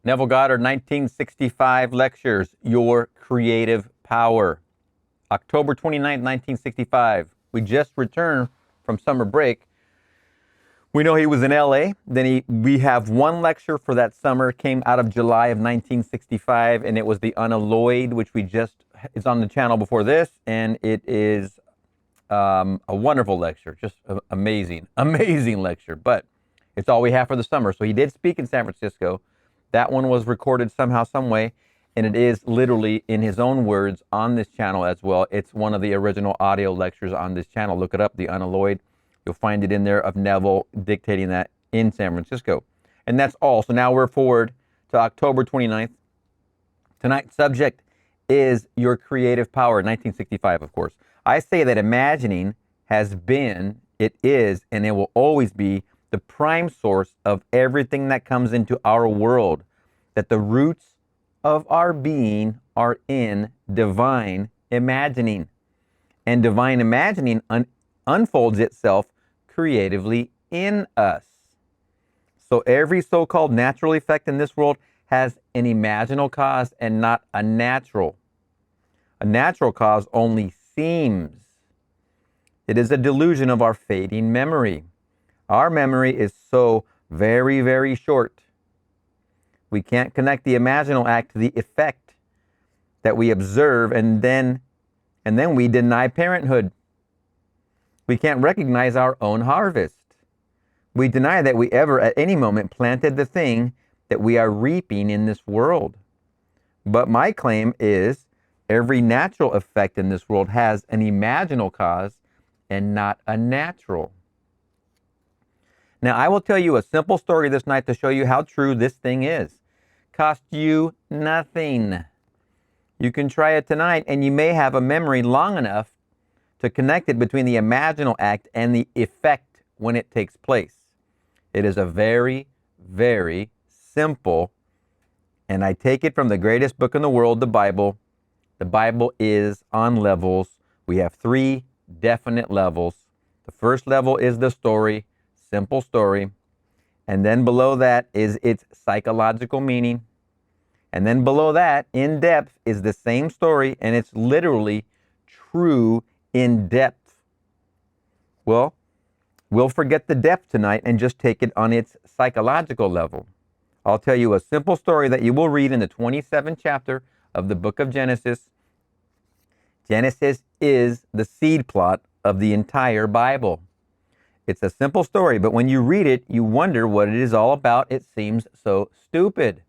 Neville Goddard, 1965 lectures, Your Creative Power. October 29th, 1965. We just returned from summer break. We know he was in LA. Then we have one lecture for that summer. It came out of July of 1965, and it was the Unalloyed, which it's on the channel before this, and it is a wonderful lecture. Just amazing lecture. But it's all we have for the summer. So he did speak in San Francisco. That one was recorded somehow, some way, and it is literally in his own words on this channel as well. It's one of the original audio lectures on this channel. Look it up, the Unalloyed. You'll find it in there of Neville dictating that in San Francisco. And that's all. So now we're forward to October 29th. Tonight's subject is Your Creative Power, 1965, of course. I say that imagining has been, it is, and it will always be the prime source of everything that comes into our world, that the roots of our being are in divine imagining. And divine imagining unfolds itself creatively in us. So every so-called natural effect in this world has an imaginal cause and not a natural. A natural cause only seems. It is a delusion of our fading memory. Our memory is so very, very short. We can't connect the imaginal act to the effect that we observe, and then we deny parenthood. We can't recognize our own harvest. We deny that we ever at any moment planted the thing that we are reaping in this world. But my claim is every natural effect in this world has an imaginal cause and not a natural. Now, I will tell you a simple story this night to show you how true this thing is. Cost you nothing. You can try it tonight, and you may have a memory long enough to connect it between the imaginal act and the effect when it takes place. It is a very, very simple, and I take it from the greatest book in the world, the Bible. The Bible is on levels. We have 3 definite levels. The first level is the story. Simple story. And then below that is its psychological meaning. And then below that, in depth, is the same story, and it's literally true in depth. Well, we'll forget the depth tonight and just take it on its psychological level. I'll tell you a simple story that you will read in the 27th chapter of the book of Genesis. Genesis is the seed plot of the entire Bible. It's a simple story, but when you read it, you wonder what it is all about. It seems so stupid.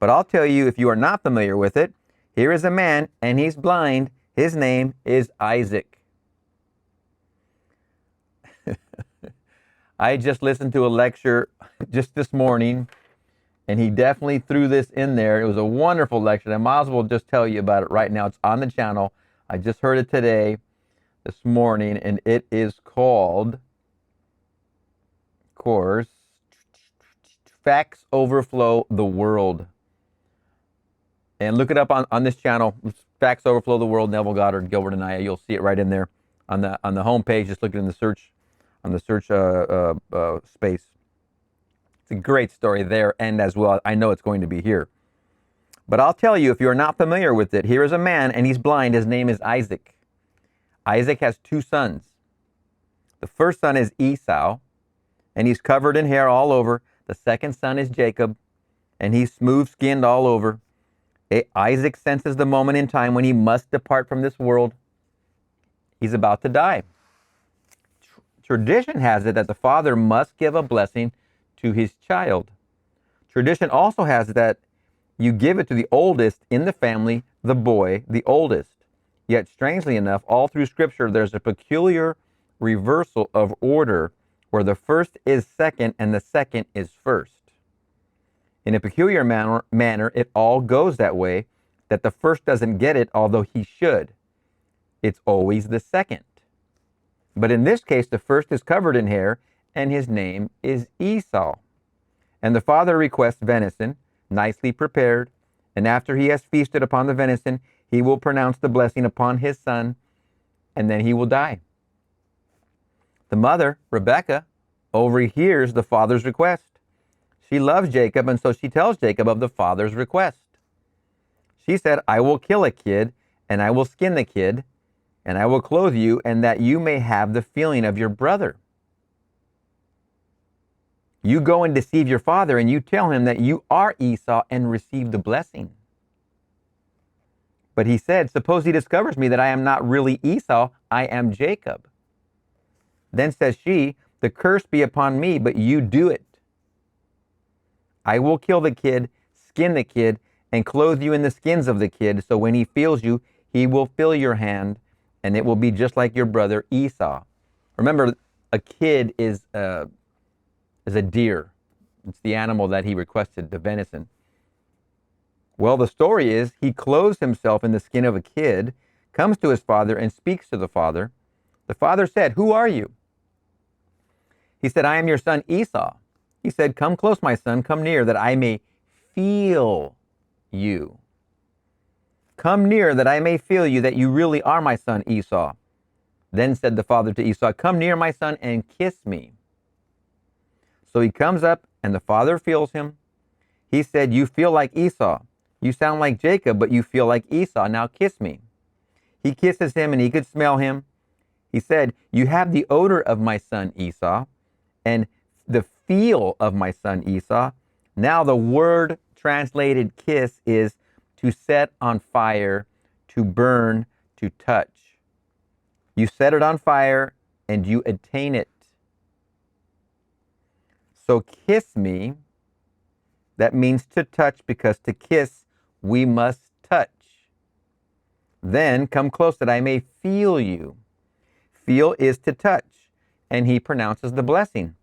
But I'll tell you, if you are not familiar with it, here is a man, and he's blind. His name is Isaac. I just listened to a lecture just this morning, and he definitely threw this in there. It was a wonderful lecture. I might as well just tell you about it right now. It's on the channel. I just heard it today, this morning, and it is called, of course, Facts Overflow the World. And look it up on this channel. Facts Overflow the World, Neville Goddard, Gilbert Anaya. You'll see it right in there on the home page. Just look in the search space. It's a great story there, and as well, I know it's going to be here. But I'll tell you, if you're not familiar with it, here is a man, and he's blind. His name is Isaac. Isaac has 2 sons. The first son is Esau, and he's covered in hair all over. The second son is Jacob, and he's smooth-skinned all over. Isaac senses the moment in time when he must depart from this world. He's about to die. Tradition has it that the father must give a blessing to his child. Tradition also has it that you give it to the oldest in the family, the boy, the oldest. Yet, strangely enough, all through Scripture, there's a peculiar reversal of order where the first is second and the second is first. In a peculiar manner, it all goes that way, that the first doesn't get it, although he should. It's always the second. But in this case, the first is covered in hair, and his name is Esau. And the father requests venison, nicely prepared, and after he has feasted upon the venison, he will pronounce the blessing upon his son, and then he will die. The mother, Rebecca, overhears the father's request. She loves Jacob, and so she tells Jacob of the father's request. She said, I will kill a kid, and I will skin the kid, and I will clothe you, and that you may have the feeling of your brother. You go and deceive your father, and you tell him that you are Esau and receive the blessing. But he said, suppose he discovers me that I am not really Esau, I am Jacob. Then says she, the curse be upon me, but you do it. I will kill the kid, skin the kid, and clothe you in the skins of the kid, so when he feels you, he will feel your hand, and it will be just like your brother Esau. Remember, a kid is a deer. It's the animal that he requested, the venison. Well, the story is he clothes himself in the skin of a kid, comes to his father, and speaks to the father. The father said, who are you? He said, I am your son Esau. He said, come close, my son, come near, that I may feel you. Come near, that I may feel you, that you really are my son Esau. Then said the father to Esau, come near, my son, and kiss me. So he comes up, and the father feels him. He said, you feel like Esau. You sound like Jacob, but you feel like Esau. Now kiss me. He kisses him, and he could smell him. He said, you have the odor of my son Esau, and the feel of my son Esau. Now the word translated kiss is to set on fire, to burn, to touch. You set it on fire and you attain it. So kiss me, that means to touch, because to kiss, we must touch. Then come close that I may feel you. Feel is to touch, and he pronounces the blessing.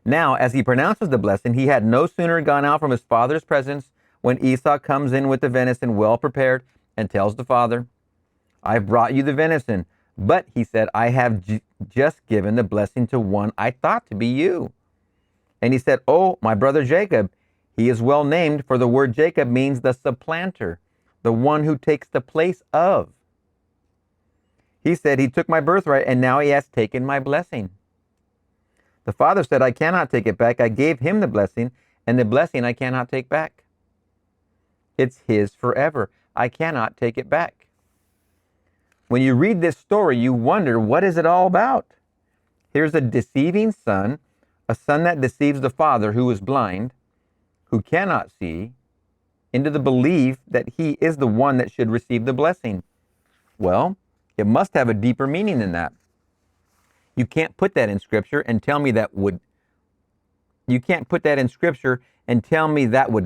Now, as he pronounces the blessing, he had no sooner gone out from his father's presence when Esau comes in with the venison well prepared and tells the father, I've brought you the venison. But, he said, I have just given the blessing to one I thought to be you. And he said, oh, my brother Jacob. He is well named, for the word Jacob means the supplanter, the one who takes the place of. He said, he took my birthright, and now he has taken my blessing. The father said, I cannot take it back. I gave him the blessing, and the blessing I cannot take back. It's his forever. I cannot take it back. When you read this story, you wonder, what is it all about? Here's a deceiving son, a son that deceives the father who is blind, who cannot see, into the belief that he is the one that should receive the blessing. Well, it must have a deeper meaning than that. You can't put that in Scripture and tell me that would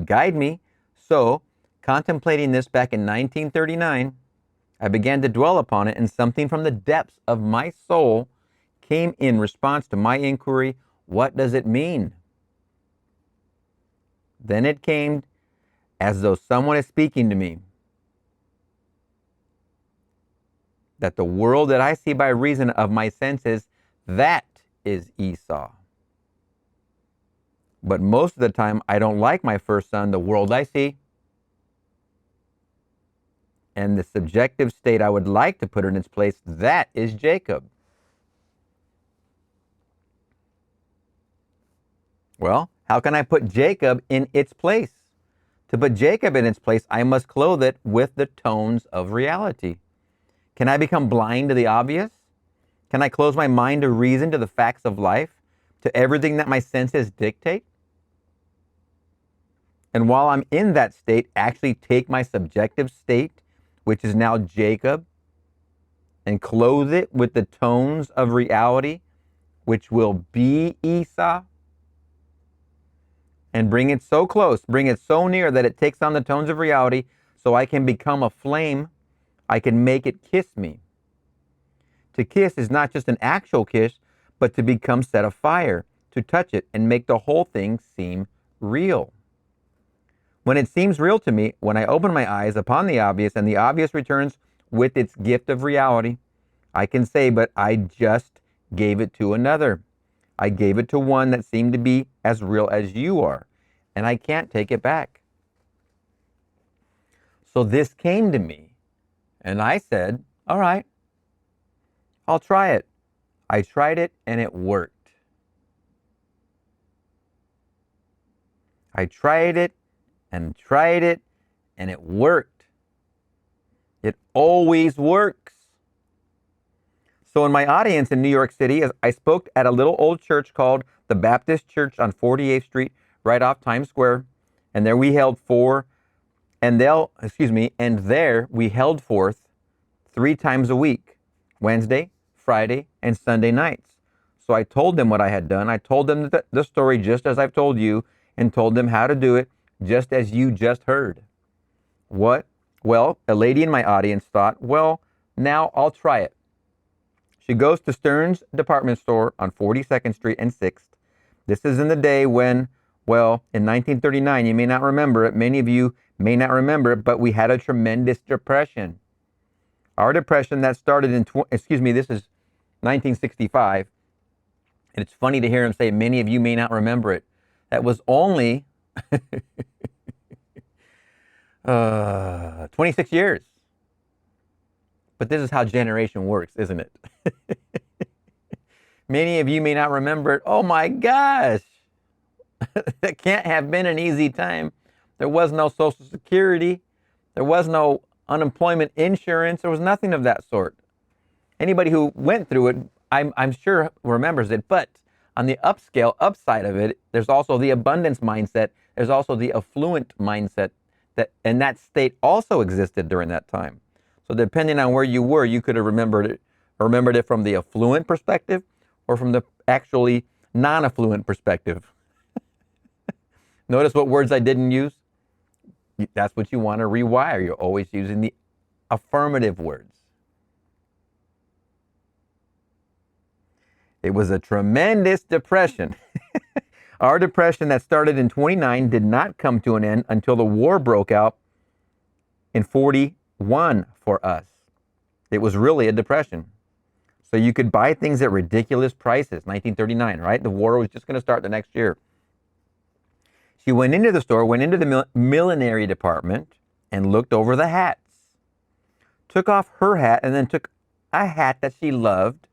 guide me. So, contemplating this back in 1939, I began to dwell upon it, and something from the depths of my soul came in response to my inquiry, what does it mean? Then it came as though someone is speaking to me, that the world that I see by reason of my senses, that is Esau. But most of the time, I don't like my first son, the world I see. And the subjective state I would like to put in its place, that is Jacob. Well, how can I put Jacob in its place? To put Jacob in its place, I must clothe it with the tones of reality. Can I become blind to the obvious? Can I close my mind to reason, to the facts of life, to everything that my senses dictate? And while I'm in that state, actually take my subjective state, which is now Jacob, and clothe it with the tones of reality, which will be Esau, and bring it so close, bring it so near that it takes on the tones of reality, so I can become a flame. I can make it kiss me. To kiss is not just an actual kiss, but to become set afire, to touch it and make the whole thing seem real. When it seems real to me, when I open my eyes upon the obvious and the obvious returns with its gift of reality, I can say, but I just gave it to another. I gave it to one that seemed to be as real as you are, and I can't take it back. So this came to me, and I said, all right, I'll try it. I tried it, and it worked. I tried it and tried it, and it worked. It always works. So in my audience in New York City, I spoke at a little old church called the Baptist Church on 48th Street, right off Times Square. And there we held there we held forth 3 times a week, Wednesday, Friday, and Sunday nights. So I told them what I had done. I told them the story just as I've told you, and told them how to do it just as you just heard. What? Well, a lady in my audience thought, well, now I'll try it. She goes to Stern's department store on 42nd Street and 6th. This is in the day when, well, in 1939, you may not remember it. Many of you may not remember it, but we had a tremendous depression. Our depression that started this is 1965. And it's funny to hear him say, many of you may not remember it. That was only 26 years. But this is how generation works, isn't it? Many of you may not remember it. Oh my gosh. That can't have been an easy time. There was no Social Security. There was no unemployment insurance. There was nothing of that sort. Anybody who went through it, I'm sure remembers it. But on the upside of it, there's also the abundance mindset. There's also the affluent mindset, and that state also existed during that time. So depending on where you were, you could have remembered it from the affluent perspective or from the actually non-affluent perspective. Notice what words I didn't use? That's what you want to rewire. You're always using the affirmative words. It was a tremendous depression. Our depression that started in 29 did not come to an end until the war broke out in 41 for us. It was really a depression. So you could buy things at ridiculous prices, 1939, right? The war was just going to start the next year. She went into the store, went into the millinery department, and looked over the hats. Took off her hat and then took a hat that she loved.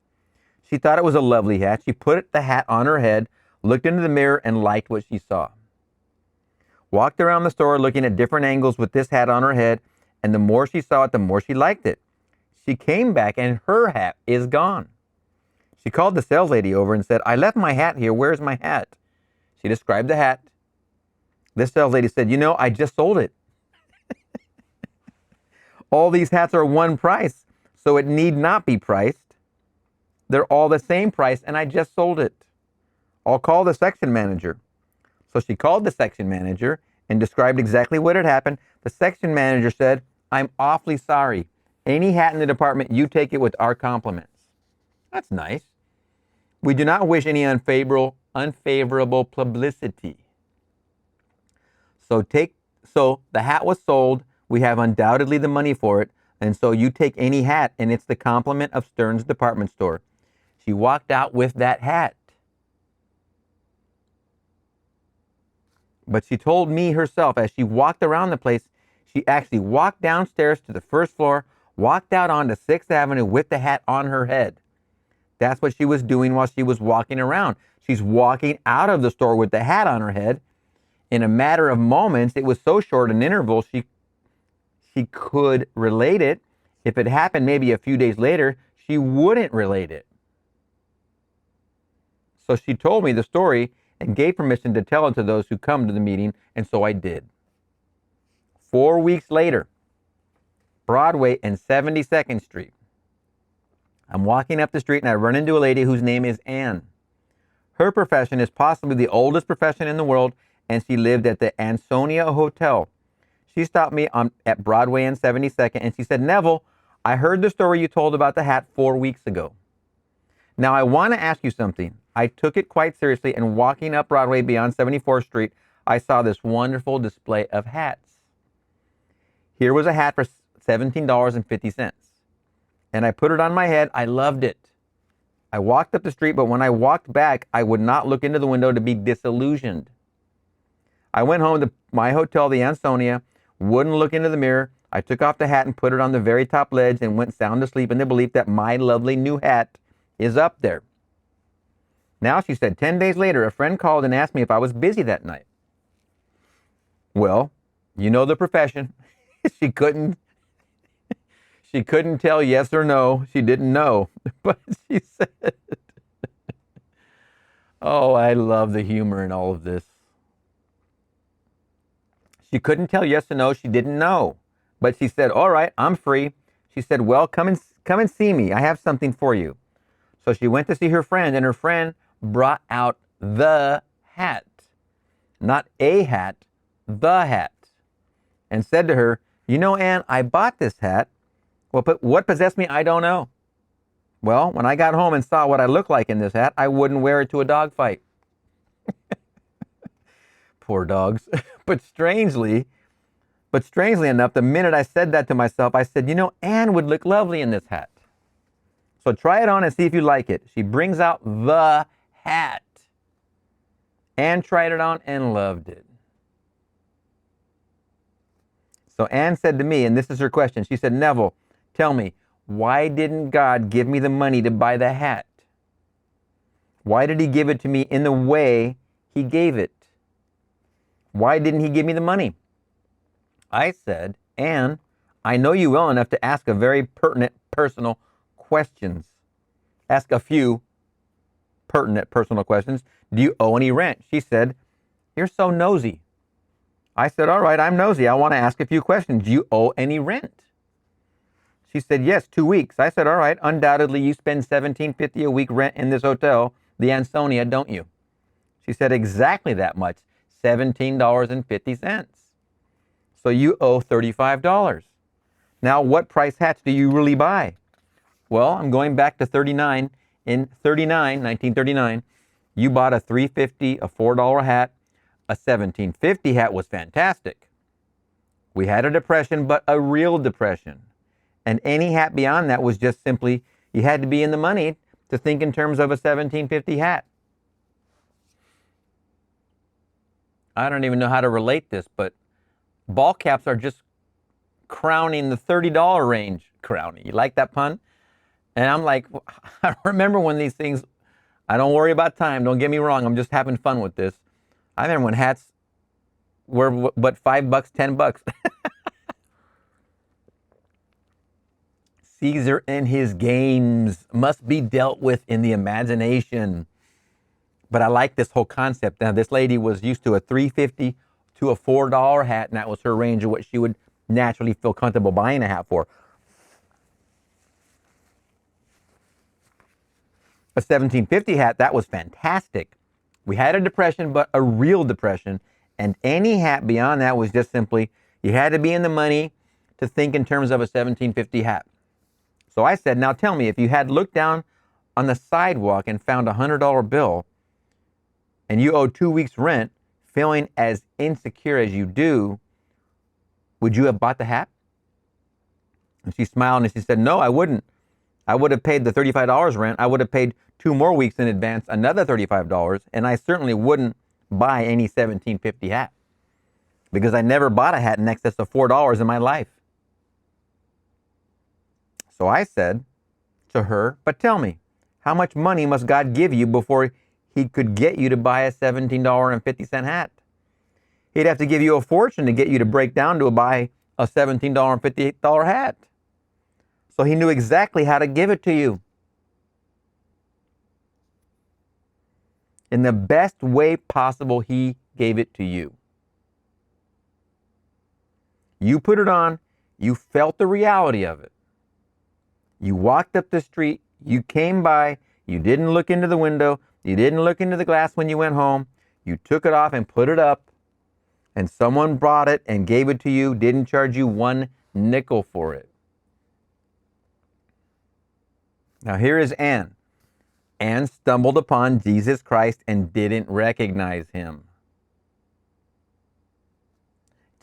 She thought it was a lovely hat. She put the hat on her head, looked into the mirror, and liked what she saw. Walked around the store looking at different angles with this hat on her head, and the more she saw it, the more she liked it. She came back and her hat is gone. She called the sales lady over and said, I left my hat here. Where's my hat? She described the hat. This sales lady said, I just sold it. All these hats are one price, so it need not be priced. They're all the same price, and I just sold it. I'll call the section manager. So she called the section manager and described exactly what had happened. The section manager said, I'm awfully sorry. Any hat in the department, you take it with our compliments. That's nice. We do not wish any unfavorable publicity. So the hat was sold. We have undoubtedly the money for it. And so you take any hat, and it's the compliment of Stern's department store. She walked out with that hat. But she told me herself, as she walked around the place, she actually walked downstairs to the first floor, walked out onto 6th Avenue with the hat on her head. That's what she was doing while she was walking around. She's walking out of the store with the hat on her head. In a matter of moments, it was so short an interval, she could relate it. If it happened maybe a few days later, she wouldn't relate it. So she told me the story and gave permission to tell it to those who come to the meeting, and so I did. 4 weeks later, Broadway and 72nd Street. I'm walking up the street and I run into a lady whose name is Anne. Her profession is possibly the oldest profession in the world, and she lived at the Ansonia Hotel. She stopped me at Broadway and 72nd, and she said, Neville, I heard the story you told about the hat 4 weeks ago. Now, I want to ask you something. I took it quite seriously, and walking up Broadway beyond 74th Street, I saw this wonderful display of hats. Here was a hat for $17.50, and I put it on my head. I loved it. I walked up the street, but when I walked back, I would not look into the window to be disillusioned. I went home to my hotel, the Ansonia, wouldn't look into the mirror. I took off the hat and put it on the very top ledge and went sound asleep in the belief that my lovely new hat is up there. Now, she said, 10 days later, a friend called and asked me if I was busy that night. Well, you know the profession. she couldn't she couldn't tell yes or no. She didn't know. But she said, oh, I love the humor in all of this. She couldn't tell yes or no. She didn't know. But she said, all right, I'm free. She said, well, come and see me. I have something for you. So she went to see her friend, and her friend brought out the hat. Not a hat, the hat. And said to her, you know, Anne, I bought this hat. Well, but what possessed me, I don't know. Well, when I got home and saw what I looked like in this hat, I wouldn't wear it to a dog fight. Poor dogs. But strangely enough, the minute I said that to myself, I said, you know, Anne would look lovely in this hat. So try it on and see if you like it. She brings out the hat. Anne tried it on and loved it. So Anne said to me, and this is her question, she said, Neville, tell me, why didn't God give me the money to buy the hat? Why did he give it to me in the way he gave it? Why didn't he give me the money? I said, Anne, I know you well enough to ask a very pertinent personal questions. Ask a few pertinent personal questions. Do you owe any rent? She said, you're so nosy. I said, all right, I'm nosy. I want to ask a few questions. Do you owe any rent? She said, yes, 2 weeks. I said, all right, undoubtedly you spend $17.50 a week rent in this hotel, the Ansonia, don't you? She said, exactly that much, $17.50. So you owe $35. Now, what price hats do you really buy? Well, I'm going back to 39. In 1939, you bought a $3.50, a $4 hat. A $17.50 hat was fantastic. We had a depression, but a real depression. And any hat beyond that was just simply, you had to be in the money to think in terms of a $17.50 hat. I don't even know how to relate this, but ball caps are just crowning the $30 range. Crowning. You like that pun? And I'm like, I remember when these things, I don't worry about time. Don't get me wrong. I'm just having fun with this. I remember when hats were, what, $5, $10. Caesar and his games must be dealt with in the imagination. But I like this whole concept. Now, this lady was used to a $3.50 to a $4 hat, and that was her range of what she would naturally feel comfortable buying a hat for. A $17.50 hat, that was fantastic. We had a depression, but a real depression. And any hat beyond that was just simply, you had to be in the money to think in terms of a $17.50 hat. So I said, now tell me, if you had looked down on the sidewalk and found a $100 bill and you owe 2 weeks rent, feeling as insecure as you do, would you have bought the hat? And she smiled and she said, no, I wouldn't. I would have paid the $35 rent. I would have paid 2 more weeks in advance, another $35, and I certainly wouldn't buy any $17.50 hat because I never bought a hat in excess of $4 in my life. So I said to her, but tell me, how much money must God give you before he could get you to buy a $17.50 hat? He'd have to give you a fortune to get you to break down to buy a $17.58 hat. So he knew exactly how to give it to you. In the best way possible, he gave it to you. You put it on, you felt the reality of it. You walked up the street, you came by, you didn't look into the window, you didn't look into the glass when you went home, you took it off and put it up, and someone brought it and gave it to you, didn't charge you 1 nickel for it. Now here is Anne. Anne stumbled upon Jesus Christ and didn't recognize him.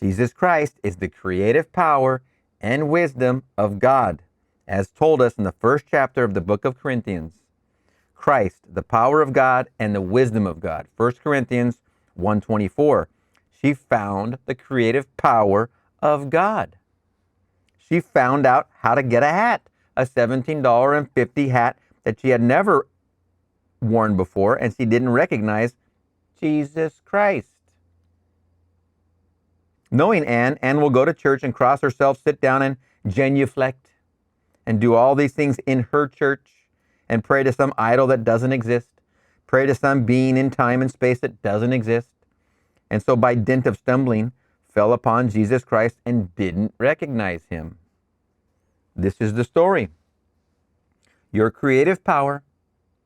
Jesus Christ is the creative power and wisdom of God, as told us in the first chapter of the book of Corinthians. Christ, the power of God and the wisdom of God. 1 Corinthians 1:24. She found the creative power of God. She found out how to get a hat, a $17.50 hat that she had never worn before, and she didn't recognize Jesus Christ. Knowing Anne will go to church and cross herself, sit down and genuflect and do all these things in her church and pray to some idol that doesn't exist, pray to some being in time and space that doesn't exist. And so by dint of stumbling, fell upon Jesus Christ and didn't recognize him. This is the story. Your creative power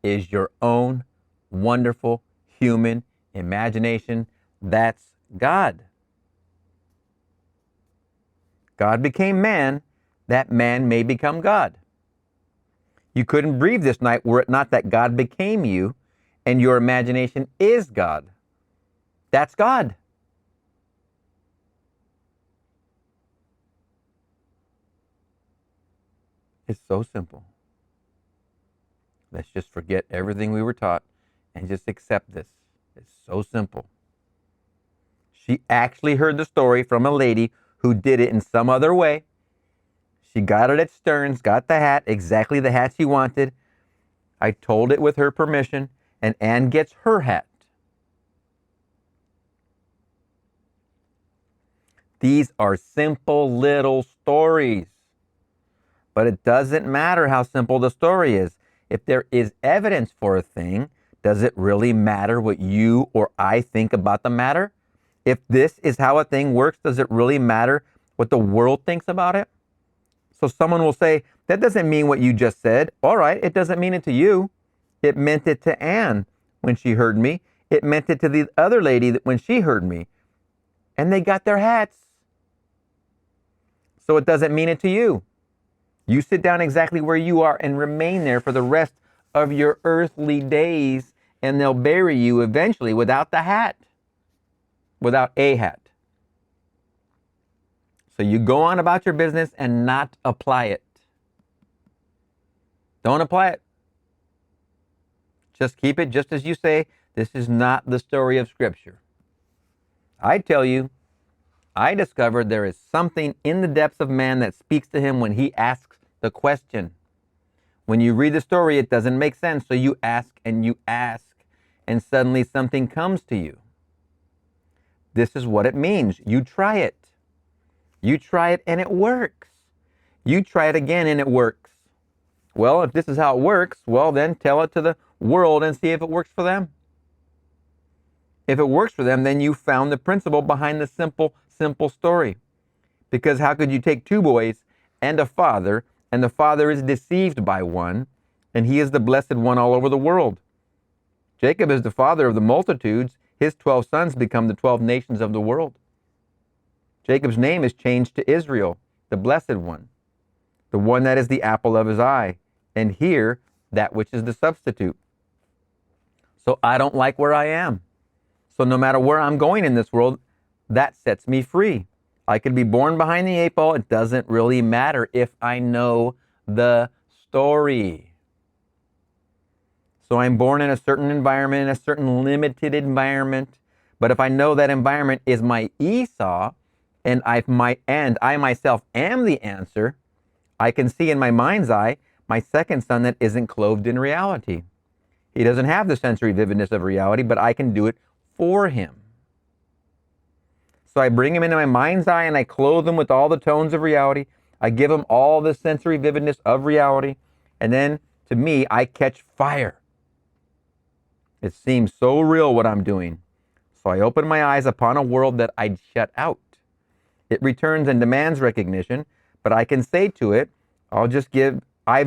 is your own wonderful human imagination. That's God. God became man, that man may become God. You couldn't breathe this night were it not that God became you and your imagination is God. That's God. It's so simple. Let's just forget everything we were taught and just accept this. It's so simple. She actually heard the story from a lady who did it in some other way. She got it at Stearns, got the hat, exactly the hat she wanted. I told it with her permission, and Anne gets her hat. These are simple little stories. But it doesn't matter how simple the story is. If there is evidence for a thing, does it really matter what you or I think about the matter? If this is how a thing works, does it really matter what the world thinks about it? So someone will say, that doesn't mean what you just said. All right, it doesn't mean it to you. It meant it to Anne when she heard me. It meant it to the other lady when she heard me. And they got their hats. So it doesn't mean it to you. You sit down exactly where you are and remain there for the rest of your earthly days, and they'll bury you eventually without the hat, without a hat. So you go on about your business and not apply it. Don't apply it. Just keep it just as you say. This is not the story of Scripture. I tell you, I discovered there is something in the depths of man that speaks to him when he asks the question. When you read the story, it doesn't make sense, so you ask, and suddenly something comes to you. This is what it means. You try it. You try it and it works. You try it again and it works. Well, if this is how it works, well, then tell it to the world and see if it works for them. If it works for them, then you found the principle behind the simple story. Because how could you take two boys and a father, and the father is deceived by one, and he is the blessed one all over the world? Jacob is the father of the multitudes. His 12 sons become the 12 nations of the world. Jacob's name is changed to Israel, the blessed one, the one that is the apple of his eye, and here, that which is the substitute. So I don't like where I am. So no matter where I'm going in this world, that sets me free. I could be born behind the 8 ball. It doesn't really matter if I know the story. So I'm born in a certain environment, in a certain limited environment. But if I know that environment is my Esau, and I myself am the answer, I can see in my mind's eye my second son that isn't clothed in reality. He doesn't have the sensory vividness of reality, but I can do it for him. So I bring him into my mind's eye and I clothe him with all the tones of reality. I give him all the sensory vividness of reality. And then to me, I catch fire. It seems so real what I'm doing. So I open my eyes upon a world that I'd shut out. It returns and demands recognition, but I can say to it, I've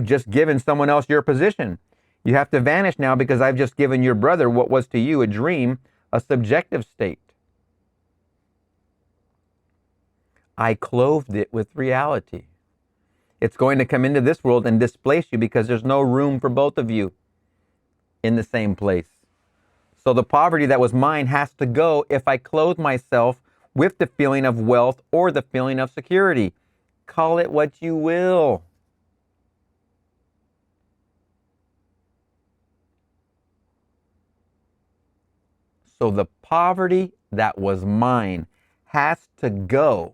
just given someone else your position. You have to vanish now because I've just given your brother what was to you a dream, a subjective state. I clothed it with reality. It's going to come into this world and displace you because there's no room for both of you in the same place. So the poverty that was mine has to go if I clothe myself with the feeling of wealth or the feeling of security. Call it what you will. So the poverty that was mine has to go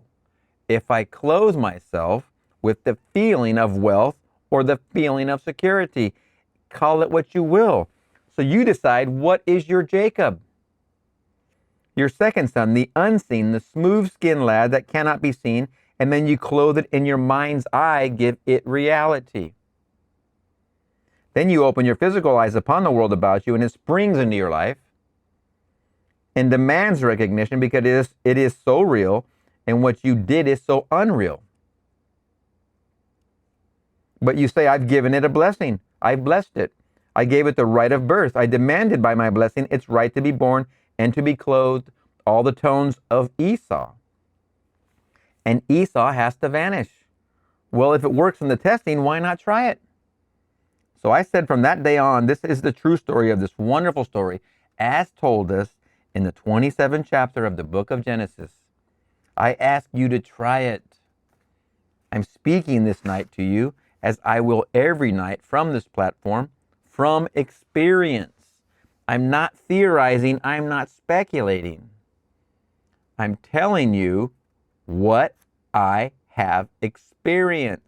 if I clothe myself with the feeling of wealth or the feeling of security. Call it what you will. So you decide, what is your Jacob? Your second son, the unseen, the smooth-skinned lad that cannot be seen, and then you clothe it in your mind's eye, give it reality. Then you open your physical eyes upon the world about you, and it springs into your life and demands recognition because it is so real, and what you did is so unreal. But you say, I've given it a blessing. I've blessed it. I gave it the right of birth. I demanded by my blessing its right to be born and to be clothed, all the tones of Esau. And Esau has to vanish. Well, if it works in the testing, why not try it? So I said from that day on, this is the true story of this wonderful story, as told us in the 27th chapter of the book of Genesis. I ask you to try it. I'm speaking this night to you, as I will every night from this platform, from experience. I'm not theorizing. I'm not speculating. I'm telling you what I have experienced.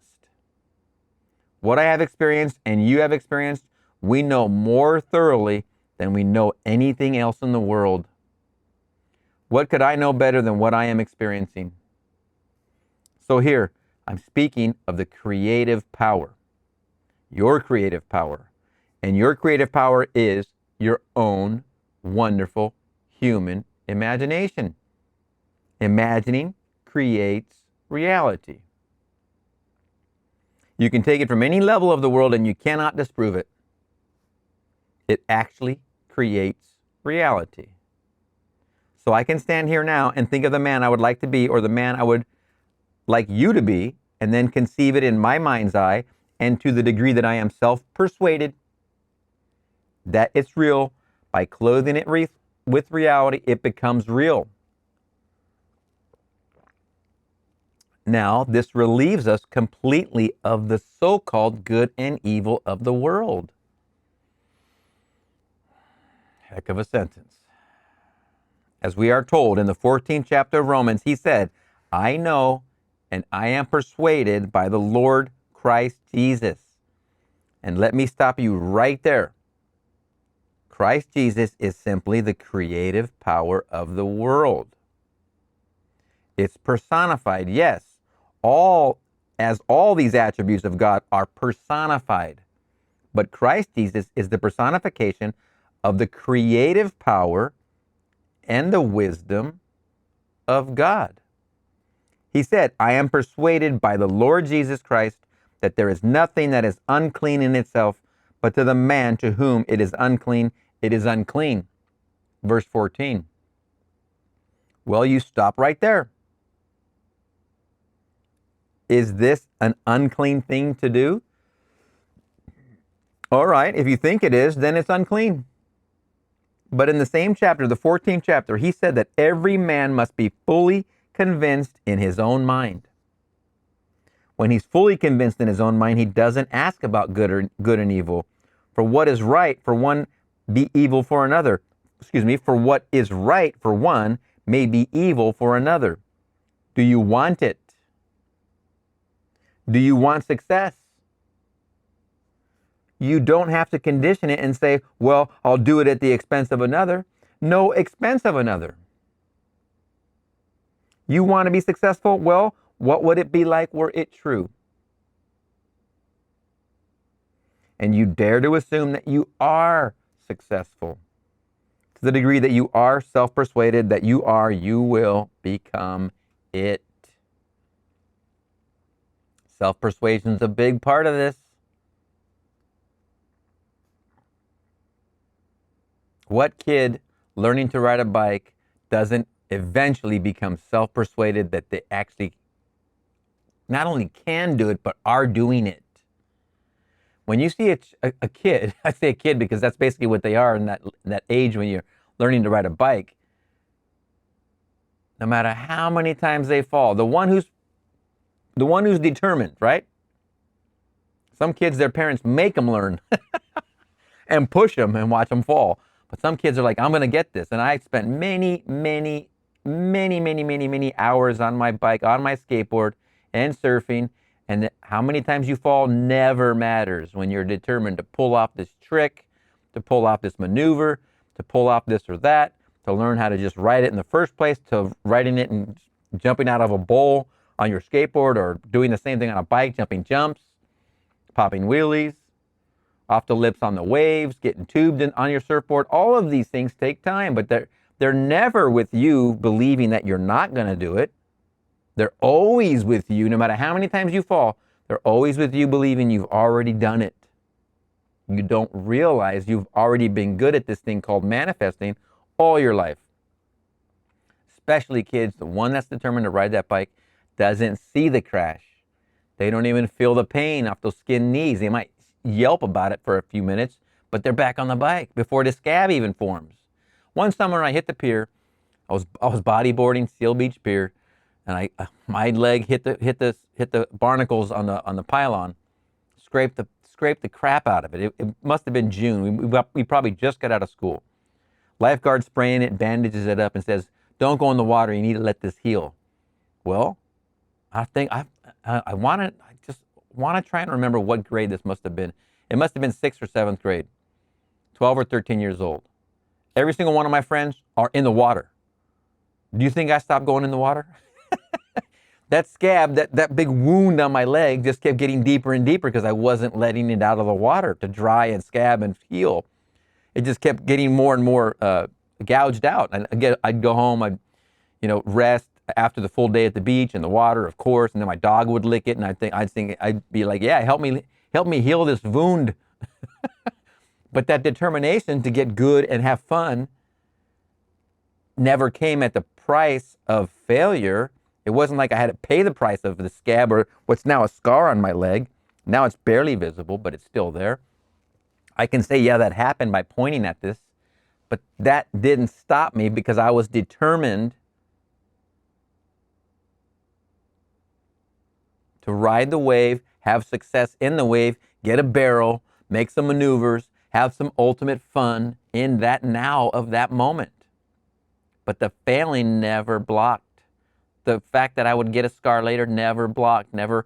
What I have experienced and you have experienced, we know more thoroughly than we know anything else in the world. What could I know better than what I am experiencing? So here, I'm speaking of the creative power, your creative power. And your creative power is your own wonderful human imagination. Imagining creates reality. You can take it from any level of the world and you cannot disprove it. It actually creates reality. So I can stand here now and think of the man I would like to be, or the man I would like you to be, and then conceive it in my mind's eye, and to the degree that I am self-persuaded that it's real, by clothing it with reality, it becomes real. Now, this relieves us completely of the so-called good and evil of the world. Heck of a sentence. As we are told in the 14th chapter of Romans, he said, I know and I am persuaded by the Lord Christ Jesus. And let me stop you right there. Christ Jesus is simply the creative power of the world. It's personified, yes. All these attributes of God are personified. But Christ Jesus is the personification of the creative power and the wisdom of God. He said, I am persuaded by the Lord Jesus Christ that there is nothing that is unclean in itself, but to the man to whom it is unclean, it is unclean. Verse 14. Well, you stop right there. Is this an unclean thing to do? All right, if you think it is, then it's unclean. But in the same chapter, the 14th chapter, he said that every man must be fully convinced in his own mind. When he's fully convinced in his own mind, he doesn't ask about good and evil. For what is right for one be evil for another. For what is right for one may be evil for another. Do you want it? Do you want success? You don't have to condition it and say, well, I'll do it at the expense of another. No expense of another. You want to be successful? Well, what would it be like were it true? And you dare to assume that you are successful. To the degree that you are self-persuaded that you are, you will become it. Self-persuasion is a big part of this. What kid learning to ride a bike doesn't eventually become self-persuaded that they actually not only can do it, but are doing it? When you see a kid, I say a kid because that's basically what they are in that age when you're learning to ride a bike, no matter how many times they fall, the one who's determined, right? Some kids, their parents make them learn and push them and watch them fall. But some kids are like, I'm going to get this. And I spent many hours on my bike, on my skateboard, and surfing. And how many times you fall never matters when you're determined to pull off this trick, to pull off this maneuver, to pull off this or that, to learn how to just ride it in the first place, to riding it and jumping out of a bowl on your skateboard, or doing the same thing on a bike, jumping jumps, popping wheelies, off the lips on the waves, getting tubed on your surfboard. All of these things take time, but they're never with you believing that you're not going to do it. They're always with you, no matter how many times you fall, they're always with you believing you've already done it. You don't realize you've already been good at this thing called manifesting all your life. Especially kids, the one that's determined to ride that bike doesn't see the crash. They don't even feel the pain off those skinned knees. They might yelp about it for a few minutes, but they're back on the bike before the scab even forms. One summer I hit the pier. I was bodyboarding Seal Beach Pier, and my leg hit the barnacles on the pylon, scraped the crap out of it. It must have been June. We probably just got out of school. Lifeguard spraying it, bandages it up, and says, "Don't go in the water. You need to let this heal." Well, I think I just want to try and remember what grade this must have been. It must have been 6th or 7th grade, 12 or 13 years old. Every single one of my friends are in the water. Do you think I stopped going in the water? That scab, that big wound on my leg just kept getting deeper and deeper because I wasn't letting it out of the water to dry and scab and heal. It just kept getting more and more gouged out. And again, I'd go home, I'd rest after the full day at the beach in the water, of course, and then my dog would lick it, and I'd be like, yeah, help me heal this wound. But that determination to get good and have fun never came at the price of failure. It wasn't like I had to pay the price of the scab or what's now a scar on my leg. Now it's barely visible, but it's still there. I can say, yeah, that happened by pointing at this, but that didn't stop me because I was determined to ride the wave, have success in the wave, get a barrel, make some maneuvers, have some ultimate fun in that now of that moment. But the failing never blocked. The fact that I would get a scar later never blocked, it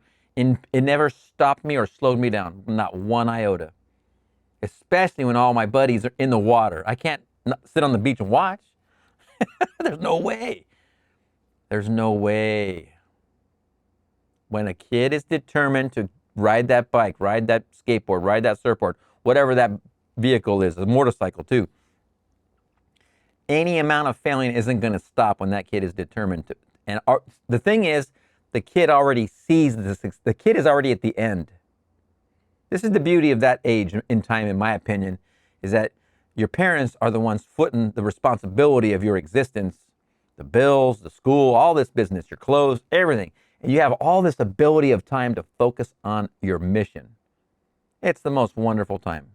never stopped me or slowed me down, not one iota. Especially when all my buddies are in the water. I can't sit on the beach and watch. There's no way. There's no way. When a kid is determined to ride that bike, ride that skateboard, ride that surfboard, whatever that vehicle is, a motorcycle too, any amount of failing isn't going to stop when that kid is determined to. And the thing is, the kid already sees this. The kid is already at the end. This is the beauty of that age in time, in my opinion, is that your parents are the ones footing the responsibility of your existence, the bills, the school, all this business, your clothes, everything. And you have all this ability of time to focus on your mission. It's the most wonderful time.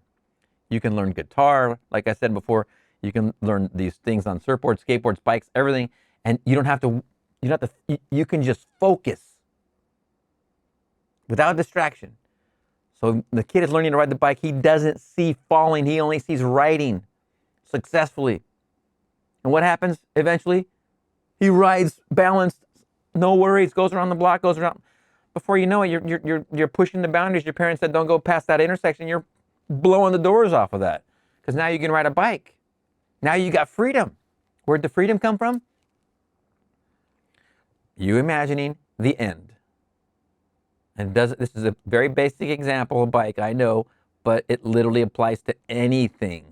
You can learn guitar, like I said before. You can learn these things on surfboards, skateboards, bikes, everything, and you can just focus without distraction. So the kid is learning to ride the bike. He doesn't see falling. He only sees riding successfully. And what happens eventually? He rides balanced, no worries, goes around the block, goes around. Before you know it, you're pushing the boundaries. Your parents said, don't go past that intersection. You're blowing the doors off of that because now you can ride a bike. Now you got freedom. Where'd the freedom come from? You imagining the end. And this is a very basic example of bike, I know, but it literally applies to anything,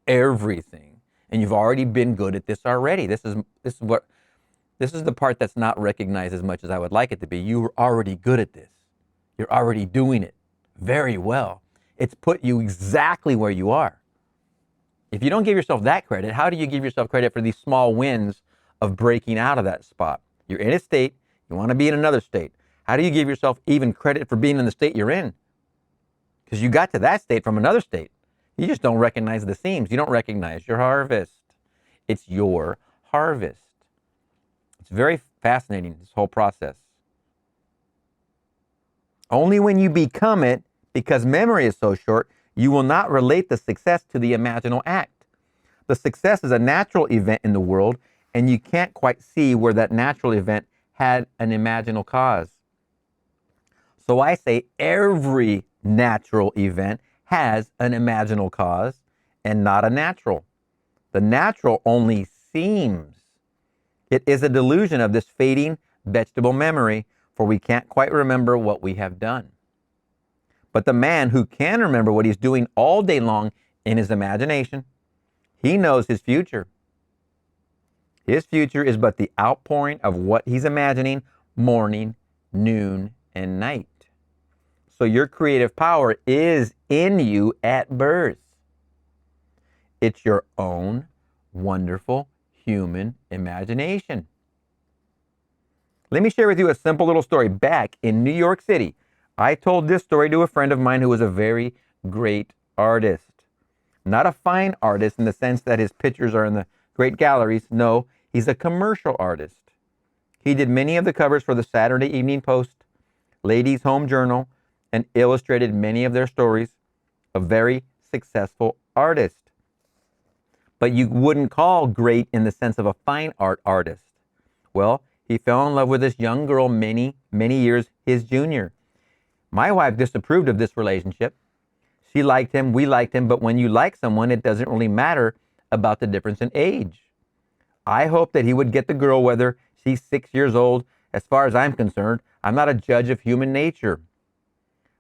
everything. And you've already been good at this already. This is the part that's not recognized as much as I would like it to be. You're already good at this. You're already doing it very well. It's put you exactly where you are. If you don't give yourself that credit, how do you give yourself credit for these small wins of breaking out of that spot? You're in a state, you want to be in another state. How do you give yourself even credit for being in the state you're in? Because you got to that state from another state. You just don't recognize the seams. You don't recognize your harvest. It's your harvest. It's very fascinating, this whole process. Only when you become it, because memory is so short, you will not relate the success to the imaginal act. The success is a natural event in the world, and you can't quite see where that natural event had an imaginal cause. So I say every natural event has an imaginal cause and not a natural. The natural only seems. It is a delusion of this fading vegetable memory, for we can't quite remember what we have done. But the man who can remember what he's doing all day long in his imagination, he knows his future. His future is but the outpouring of what he's imagining morning, noon, and night. So your creative power is in you at birth. It's your own wonderful human imagination. Let me share with you a simple little story. Back in New York City, I told this story to a friend of mine who was a very great artist. Not a fine artist in the sense that his pictures are in the great galleries. No, he's a commercial artist. He did many of the covers for the Saturday Evening Post, Ladies' Home Journal, and illustrated many of their stories. A very successful artist. But you wouldn't call great in the sense of a fine art artist. Well, he fell in love with this young girl many, many years his junior. My wife disapproved of this relationship. She liked him, we liked him, but when you like someone, it doesn't really matter about the difference in age. I hope that he would get the girl whether she's 6 years old. As far as I'm concerned, I'm not a judge of human nature.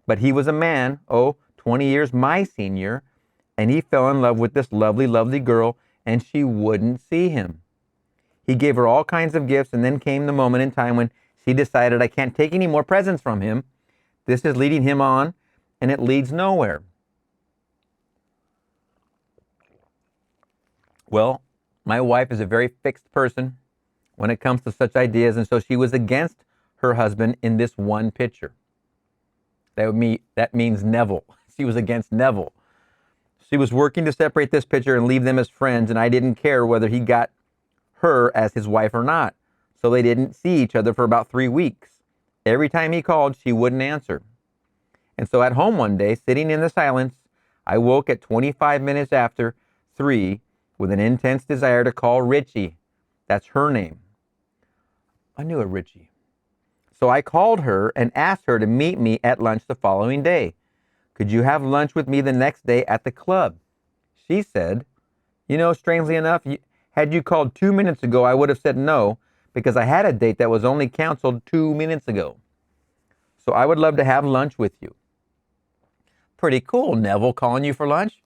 But he was a man, 20 years my senior, and he fell in love with this lovely, lovely girl, and she wouldn't see him. He gave her all kinds of gifts, and then came the moment in time when she decided, I can't take any more presents from him. This is leading him on, and it leads nowhere. Well, my wife is a very fixed person when it comes to such ideas, and so she was against her husband in this one picture. That means Neville. She was against Neville. She was working to separate this picture and leave them as friends, and I didn't care whether he got her as his wife or not. So they didn't see each other for about 3 weeks. Every time he called, she wouldn't answer. And so at home one day, sitting in the silence, I woke at 25 minutes after 3 with an intense desire to call Richie. That's her name. I knew a Richie. So I called her and asked her to meet me at lunch the following day. Could you have lunch with me the next day at the club? She said, strangely enough, had you called 2 minutes ago, I would have said no, because I had a date that was only canceled 2 minutes ago. So I would love to have lunch with you. Pretty cool, Neville calling you for lunch.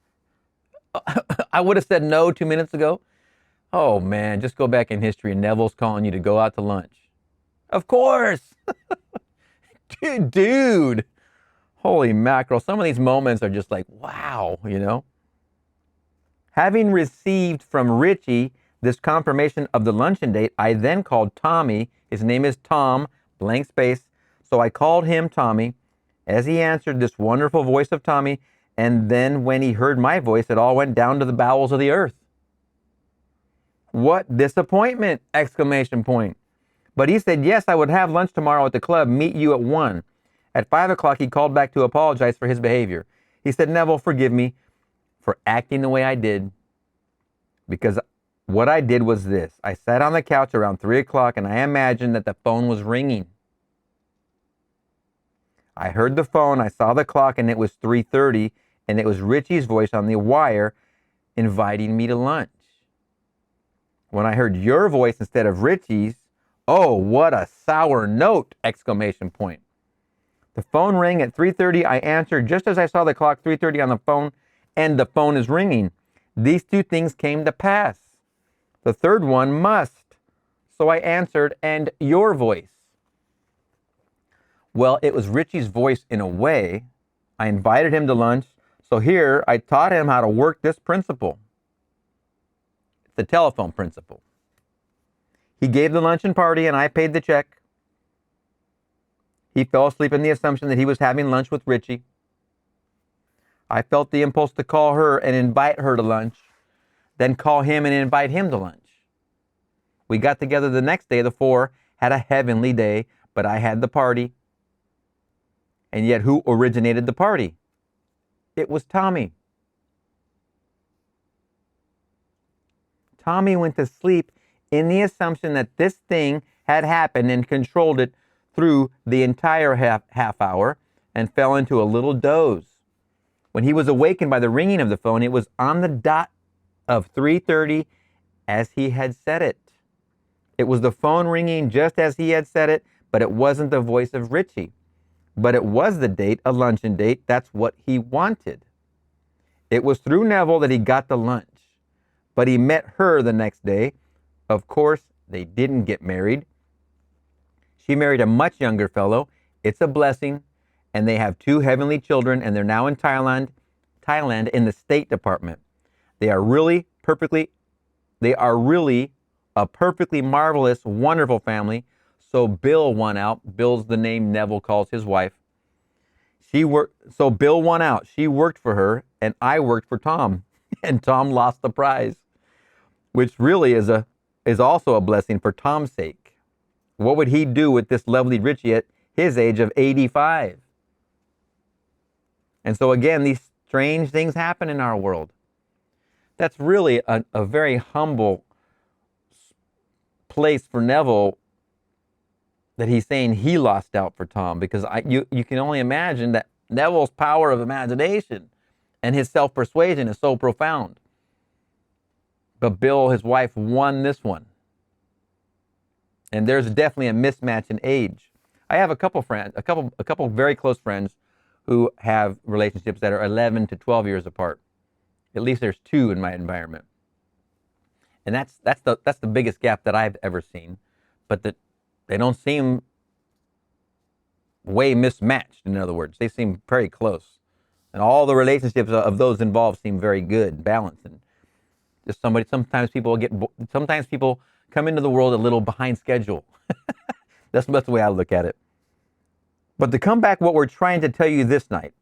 I would have said no 2 minutes ago. Oh man, just go back in history and Neville's calling you to go out to lunch. Of course. Dude. Holy mackerel. Some of these moments are just like, wow, Having received from Richie this confirmation of the luncheon date, I then called Tommy. His name is Tom, blank space. So I called him Tommy. As he answered, this wonderful voice of Tommy, and then when he heard my voice, it all went down to the bowels of the earth. What disappointment! Exclamation point. But he said, yes, I would have lunch tomorrow at the club, meet you at 1. At 5 o'clock, he called back to apologize for his behavior. He said, Neville, forgive me for acting the way I did, because what I did was this. I sat on the couch around 3 o'clock and I imagined that the phone was ringing. I heard the phone, I saw the clock, and it was 3:30, and it was Richie's voice on the wire inviting me to lunch. When I heard your voice instead of Richie's, oh, what a sour note! Exclamation point. The phone rang at 3:30. I answered just as I saw the clock, 3:30 on the phone, and the phone is ringing. These two things came to pass. The third one must. So I answered, and your voice. Well, it was Richie's voice in a way. I invited him to lunch. So here, I taught him how to work this principle. It's the telephone principle. He gave the luncheon party and I paid the check. He fell asleep in the assumption that he was having lunch with Richie. I felt the impulse to call her and invite her to lunch, then call him and invite him to lunch. We got together the next day, the 4, had a heavenly day, but I had the party. And yet who originated the party? It was Tommy. Tommy went to sleep in the assumption that this thing had happened and controlled it through the entire half hour and fell into a little doze. When he was awakened by the ringing of the phone, it was on the dot of 3:30 as he had said it. It was the phone ringing just as he had said it, but it wasn't the voice of Richie. But it was the date, a luncheon date. That's what he wanted. It was through Neville that he got the lunch. But he met her the next day. Of course, they didn't get married. She married a much younger fellow. It's a blessing. And they have 2 heavenly children, and they're now in Thailand in the State Department. They are really a perfectly marvelous, wonderful family. So Bill won out. Bill's the name Neville calls his wife. So Bill won out. She worked for her, and I worked for Tom. And Tom lost the prize, which really is also a blessing for Tom's sake. What would he do with this lovely Richie at his age of 85? And so again, these strange things happen in our world. That's really a very humble place for Neville, that he's saying he lost out for Tom, because you can only imagine that Neville's power of imagination and his self-persuasion is so profound. But Bill, his wife, won this one. And there's definitely a mismatch in age. I have a couple very close friends who have relationships that are 11 to 12 years apart. At least there's 2 in my environment. And that's the biggest gap that I've ever seen. But they don't seem way mismatched, in other words. They seem very close. And all the relationships of those involved seem very good, balanced. And just sometimes people come into the world a little behind schedule. That's the way I look at it. But to come back, what we're trying to tell you this night,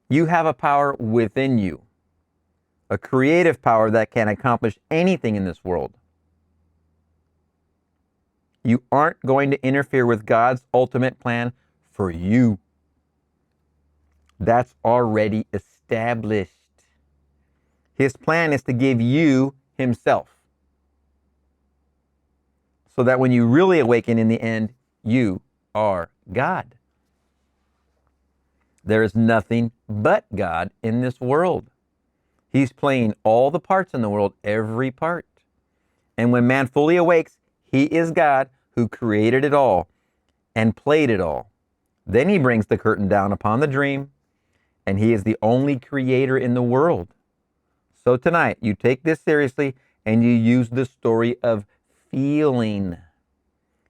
you have a power within you, a creative power that can accomplish anything in this world. You aren't going to interfere with God's ultimate plan for you. That's already established. His plan is to give you himself, so that when you really awaken in the end, you are God. There is nothing but God in this world. He's playing all the parts in the world, every part. And when man fully awakes, he is God who created it all and played it all. Then he brings the curtain down upon the dream, and he is the only creator in the world. So tonight, you take this seriously and you use the story of feeling.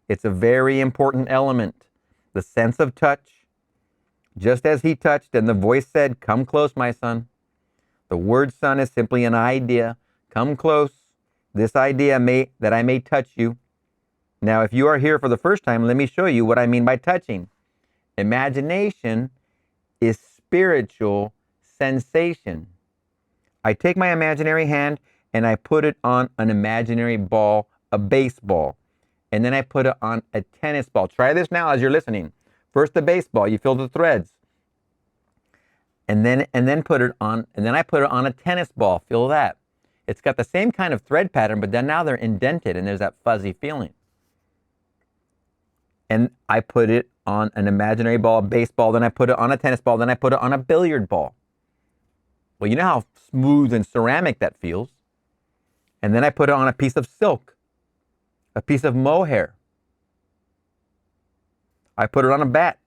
It's a very important element. The sense of touch. Just as he touched and the voice said, "Come close, my son." The word son is simply an idea. Come close. This idea that I may touch you. Now, if you are here for the first time, let me show you what I mean by touching. Imagination is spiritual sensation. I take my imaginary hand and I put it on an imaginary ball, a baseball, and then I put it on a tennis ball. Try this now as you're listening. First the baseball, you feel the threads. And then I put it on a tennis ball. Feel that. It's got the same kind of thread pattern, but then now they're indented and there's that fuzzy feeling. And I put it on an imaginary ball, a baseball, then I put it on a tennis ball, then I put it on a billiard ball. Well, you know how smooth and ceramic that feels. And then I put it on a piece of silk, a piece of mohair. I put it on a bat.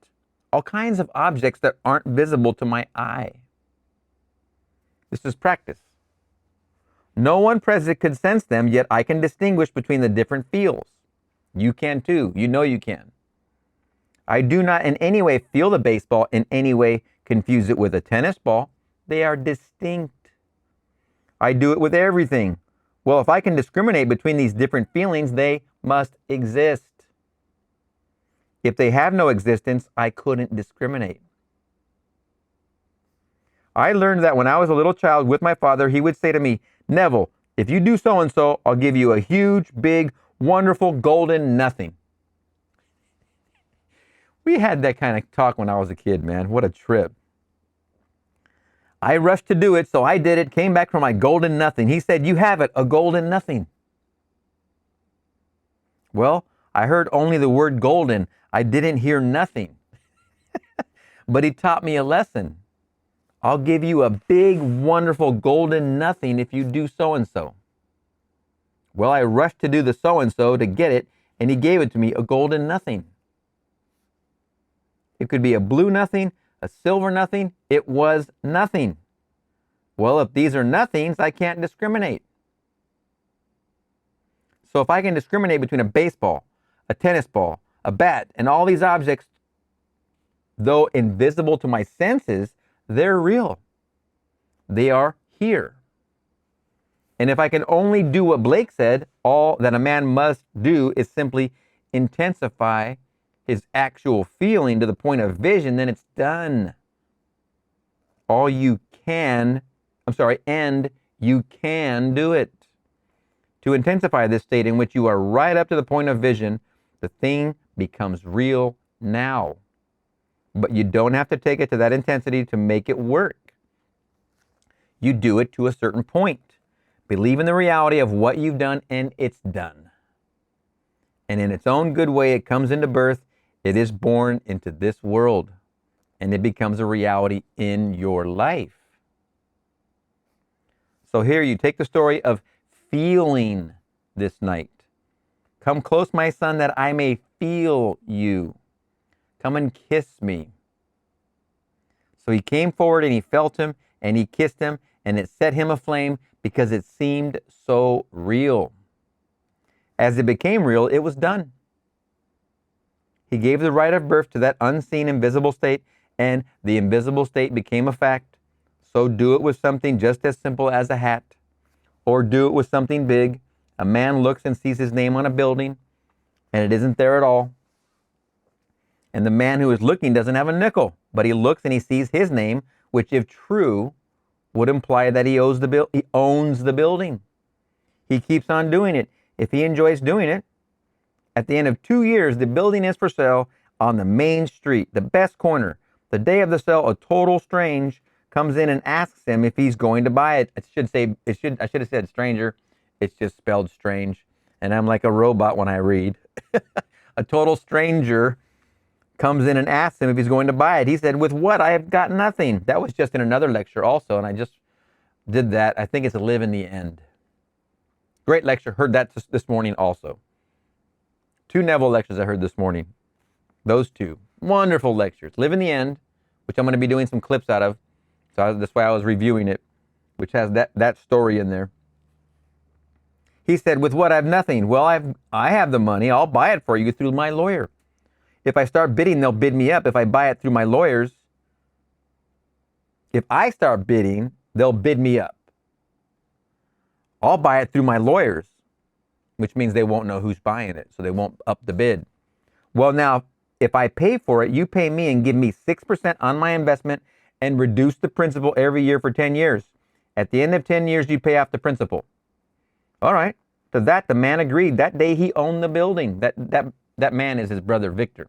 All kinds of objects that aren't visible to my eye. This is practice. No one present could sense them, yet I can distinguish between the different feels. You can too. You know you can. I do not in any way feel the baseball, in any way confuse it with a tennis ball. They are distinct. I do it with everything. Well, if I can discriminate between these different feelings, they must exist. If they have no existence, I couldn't discriminate. I learned that when I was a little child with my father, he would say to me, "Neville, if you do so-and-so, I'll give you a huge, big, wonderful, golden nothing." We had that kind of talk when I was a kid, man. What a trip. I rushed to do it, so I did it, came back for my golden nothing. He said, "You have it, a golden nothing." Well, I heard only the word golden. I didn't hear nothing. But he taught me a lesson. I'll give you a big, wonderful golden nothing if you do so-and-so. Well, I rushed to do the so-and-so to get it, and he gave it to me, a golden nothing. It could be a blue nothing, a silver nothing. It was nothing. Well, if these are nothings, I can't discriminate. So if I can discriminate between a baseball, a tennis ball, a bat, and all these objects, though invisible to my senses, they're real. They are here. And if I can only do what Blake said, all that a man must do is simply intensify his actual feeling to the point of vision, then it's done. And you can do it. To intensify this state in which you are right up to the point of vision, the thing becomes real now. But you don't have to take it to that intensity to make it work. You do it to a certain point. Believe in the reality of what you've done, and it's done. And in its own good way, it comes into birth. It is born into this world, and it becomes a reality in your life. So here you take the story of feeling this night. Come close, my son, that I may feel you. Come and kiss me. So he came forward and he felt him and he kissed him, and it set him aflame because it seemed so real. As it became real, it was done. He gave the right of birth to that unseen, invisible state, and the invisible state became a fact. So do it with something just as simple as a hat, or do it with something big. A man looks and sees his name on a building, and it isn't there at all. And the man who is looking doesn't have a nickel, but he looks and he sees his name, which, if true, would imply that he owns the building. He keeps on doing it. If he enjoys doing it, at the end of 2 years, the building is for sale on the main street, the best corner. The day of the sale, a total strange comes in and asks him if he's going to buy it. I should have said stranger. It's just spelled strange. And I'm like a robot when I read. A total stranger comes in and asks him if he's going to buy it. He said, with what? I have got nothing. That was just in another lecture also, and I just did that. I think it's Live in the End. Great lecture. Heard that this morning also. 2 Neville lectures I heard this morning. Those 2. Wonderful lectures. Live in the End, which I'm going to be doing some clips out of. So that's why I was reviewing it, which has that story in there. He said, with what? I have nothing. Well, I have the money. I'll buy it for you through my lawyer. If I start bidding, they'll bid me up. If I buy it through my lawyers, if I start bidding, they'll bid me up. I'll buy it through my lawyers, which means they won't know who's buying it, so they won't up the bid. Well, now, if I pay for it, you pay me and give me 6% on my investment and reduce the principal every year for 10 years. At the end of 10 years, you pay off the principal. All right. To that, the man agreed. That day, he owned the building. That man is his brother, Victor.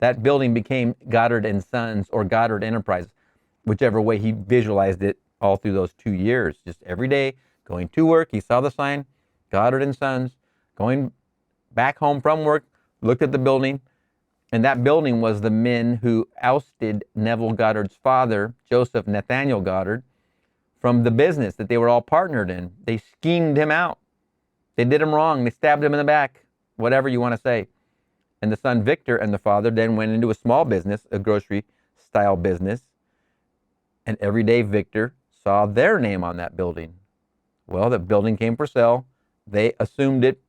That building became Goddard and Sons, or Goddard Enterprises, whichever way he visualized it all through those 2 years. Just every day, going to work, he saw the sign, Goddard and Sons. Going back home from work, looked at the building, and that building was the men who ousted Neville Goddard's father, Joseph Nathaniel Goddard, from the business that they were all partnered in. They schemed him out. They did him wrong. They stabbed him in the back, whatever you want to say. And the son Victor and the father then went into a small business, a grocery-style business, and every day Victor saw their name on that building. Well, the building came for sale. They assumed it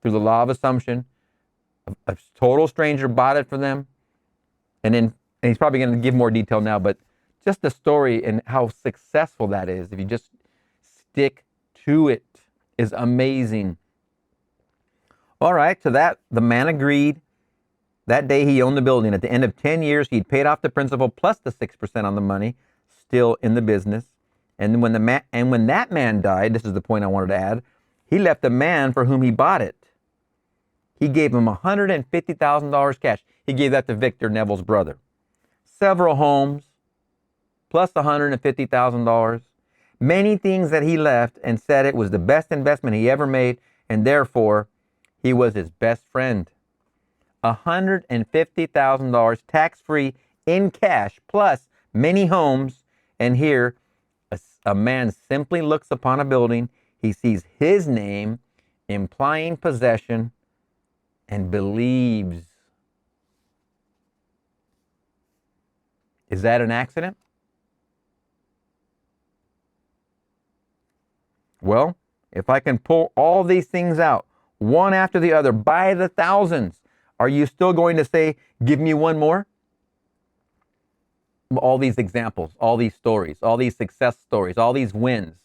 through the law of assumption. A total stranger bought it for them. And he's probably going to give more detail now, but just the story and how successful that is, if you just stick to it, is amazing. All right, so that the man agreed. That day he owned the building. At the end of 10 years, he'd paid off the principal plus the 6% on the money, still in the business. And when that man died, this is the point I wanted to add, he left the man for whom he bought it. He gave him $150,000 cash. He gave that to Victor, Neville's brother. Several homes, plus $150,000. Many things that he left, and said it was the best investment he ever made, and therefore, he was his best friend. $150,000 tax-free in cash, plus many homes. And here, a man simply looks upon a building. He sees his name, implying possession, and believes. Is that an accident? Well, if I can pull all these things out, one after the other, by the thousands, are you still going to say, give me one more? All these examples, all these stories, all these success stories, all these wins.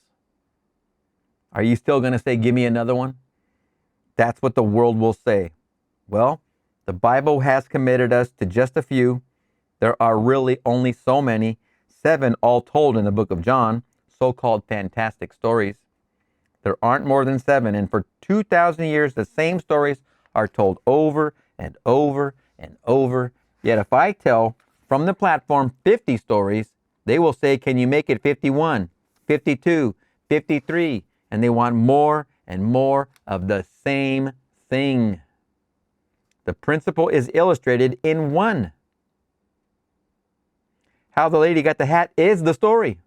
Are you still going to say, give me another one? That's what the world will say. Well, the Bible has committed us to just a few. There are really only so many, 7 all told in the book of John, so-called fantastic stories. There aren't more than 7, and for 2,000 years, the same stories are told over and over and over. Yet if I tell from the platform 50 stories, they will say, can you make it 51, 52, 53? And they want more and more of the same thing. The principle is illustrated in one. How the lady got the hat is the story.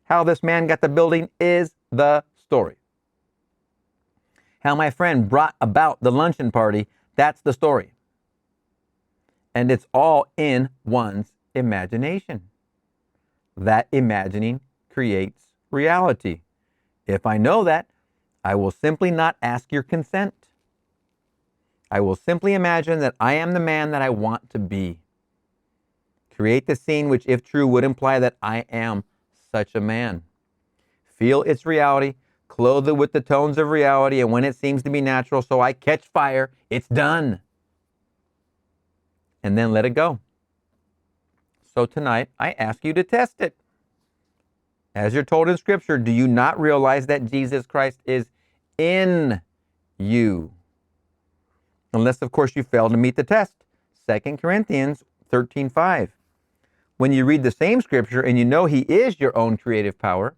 How this man got the building is the story. How my friend brought about the luncheon party, that's the story. And it's all in one's imagination. That imagining creates reality. If I know that, I will simply not ask your consent. I will simply imagine that I am the man that I want to be. Create the scene which, if true, would imply that I am such a man. Feel its reality, clothe it with the tones of reality, and when it seems to be natural, so I catch fire, it's done. And then let it go. So tonight, I ask you to test it. As you're told in Scripture, do you not realize that Jesus Christ is in you? Unless, of course, you fail to meet the test. 2 Corinthians 13:5. When you read the same Scripture and you know He is your own creative power,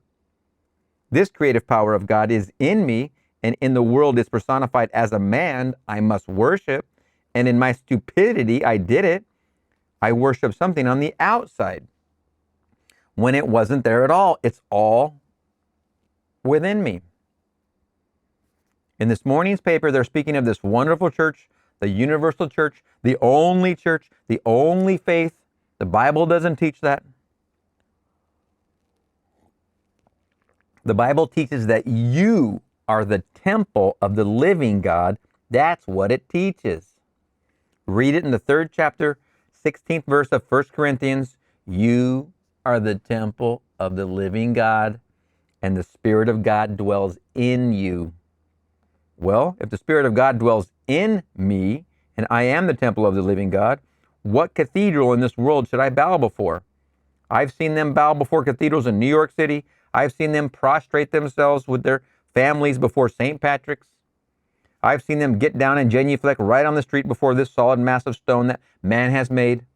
this creative power of God is in me, and in the world is personified as a man I must worship, and in my stupidity I did it. I worship something on the outside when it wasn't there at all. It's all within me. In this morning's paper, they're speaking of this wonderful church, the universal church, the only faith. The Bible doesn't teach that. The Bible teaches that you are the temple of the living God. That's what it teaches. Read it in the 3rd chapter, 16th verse of 1 Corinthians. You are the temple of the living God, and the Spirit of God dwells in you. Well, if the Spirit of God dwells in me, and I am the temple of the living God, what cathedral in this world should I bow before? I've seen them bow before cathedrals in New York City. I've seen them prostrate themselves with their families before St. Patrick's. I've seen them get down and genuflect right on the street before this solid mass of stone that man has made.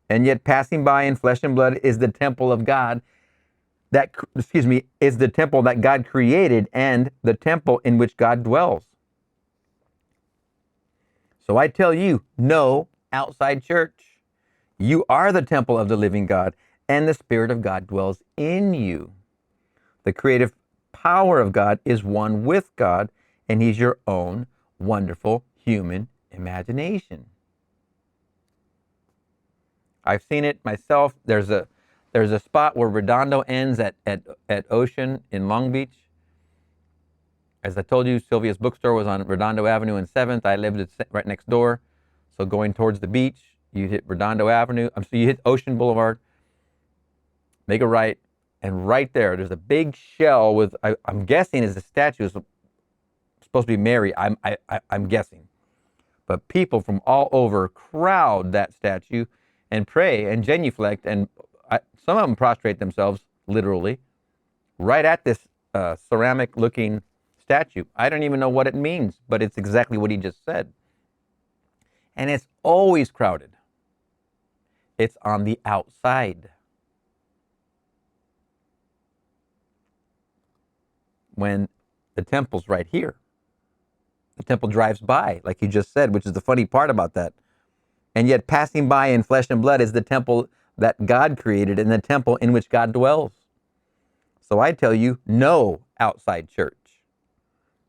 And yet passing by in flesh and blood is the temple of God is the temple that God created and the temple in which God dwells. So I tell you, no outside church. You are the temple of the living God, and the Spirit of God dwells in you. The creative power of God is one with God, and He's your own wonderful human imagination. I've seen it myself. There's a spot where Redondo ends at Ocean in Long Beach. As I told you, Sylvia's bookstore was on Redondo Avenue and 7th. I lived right next door. So going towards the beach, you hit Redondo Avenue. So you hit Ocean Boulevard, make a right, and right there's a big shell with, I'm guessing is a statue. It's supposed to be Mary. I'm guessing. But people from all over crowd that statue and pray and genuflect, and some of them prostrate themselves, literally, right at this ceramic-looking statue. I don't even know what it means, but it's exactly what he just said. And it's always crowded. It's on the outside. When the temple's right here. The temple drives by, like you just said, which is the funny part about that. And yet passing by in flesh and blood is the temple that God created and the temple in which God dwells. So I tell you, no outside church.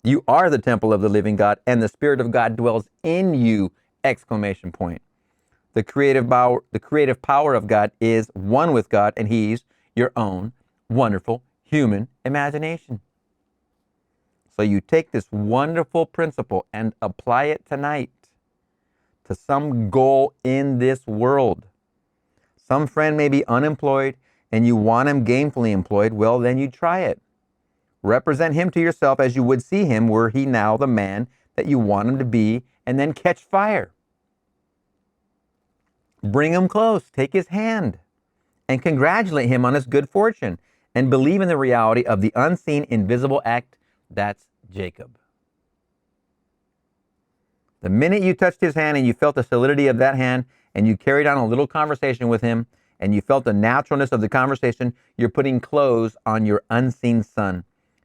You are the temple of the living God, and the Spirit of God dwells in you! Exclamation point. The creative power of God is one with God, and He's your own wonderful human imagination. So you take this wonderful principle and apply it tonight to some goal in this world. Some friend may be unemployed and you want him gainfully employed. Well, then you try it. Represent him to yourself as you would see him were he now the man that you want him to be, and then catch fire. Bring him close, take his hand, and congratulate him on his good fortune, and believe in the reality of the unseen, invisible act. That's Jacob. The minute you touched his hand and you felt the solidity of that hand, and you carried on a little conversation with him, and you felt the naturalness of the conversation, you're putting clothes on your unseen son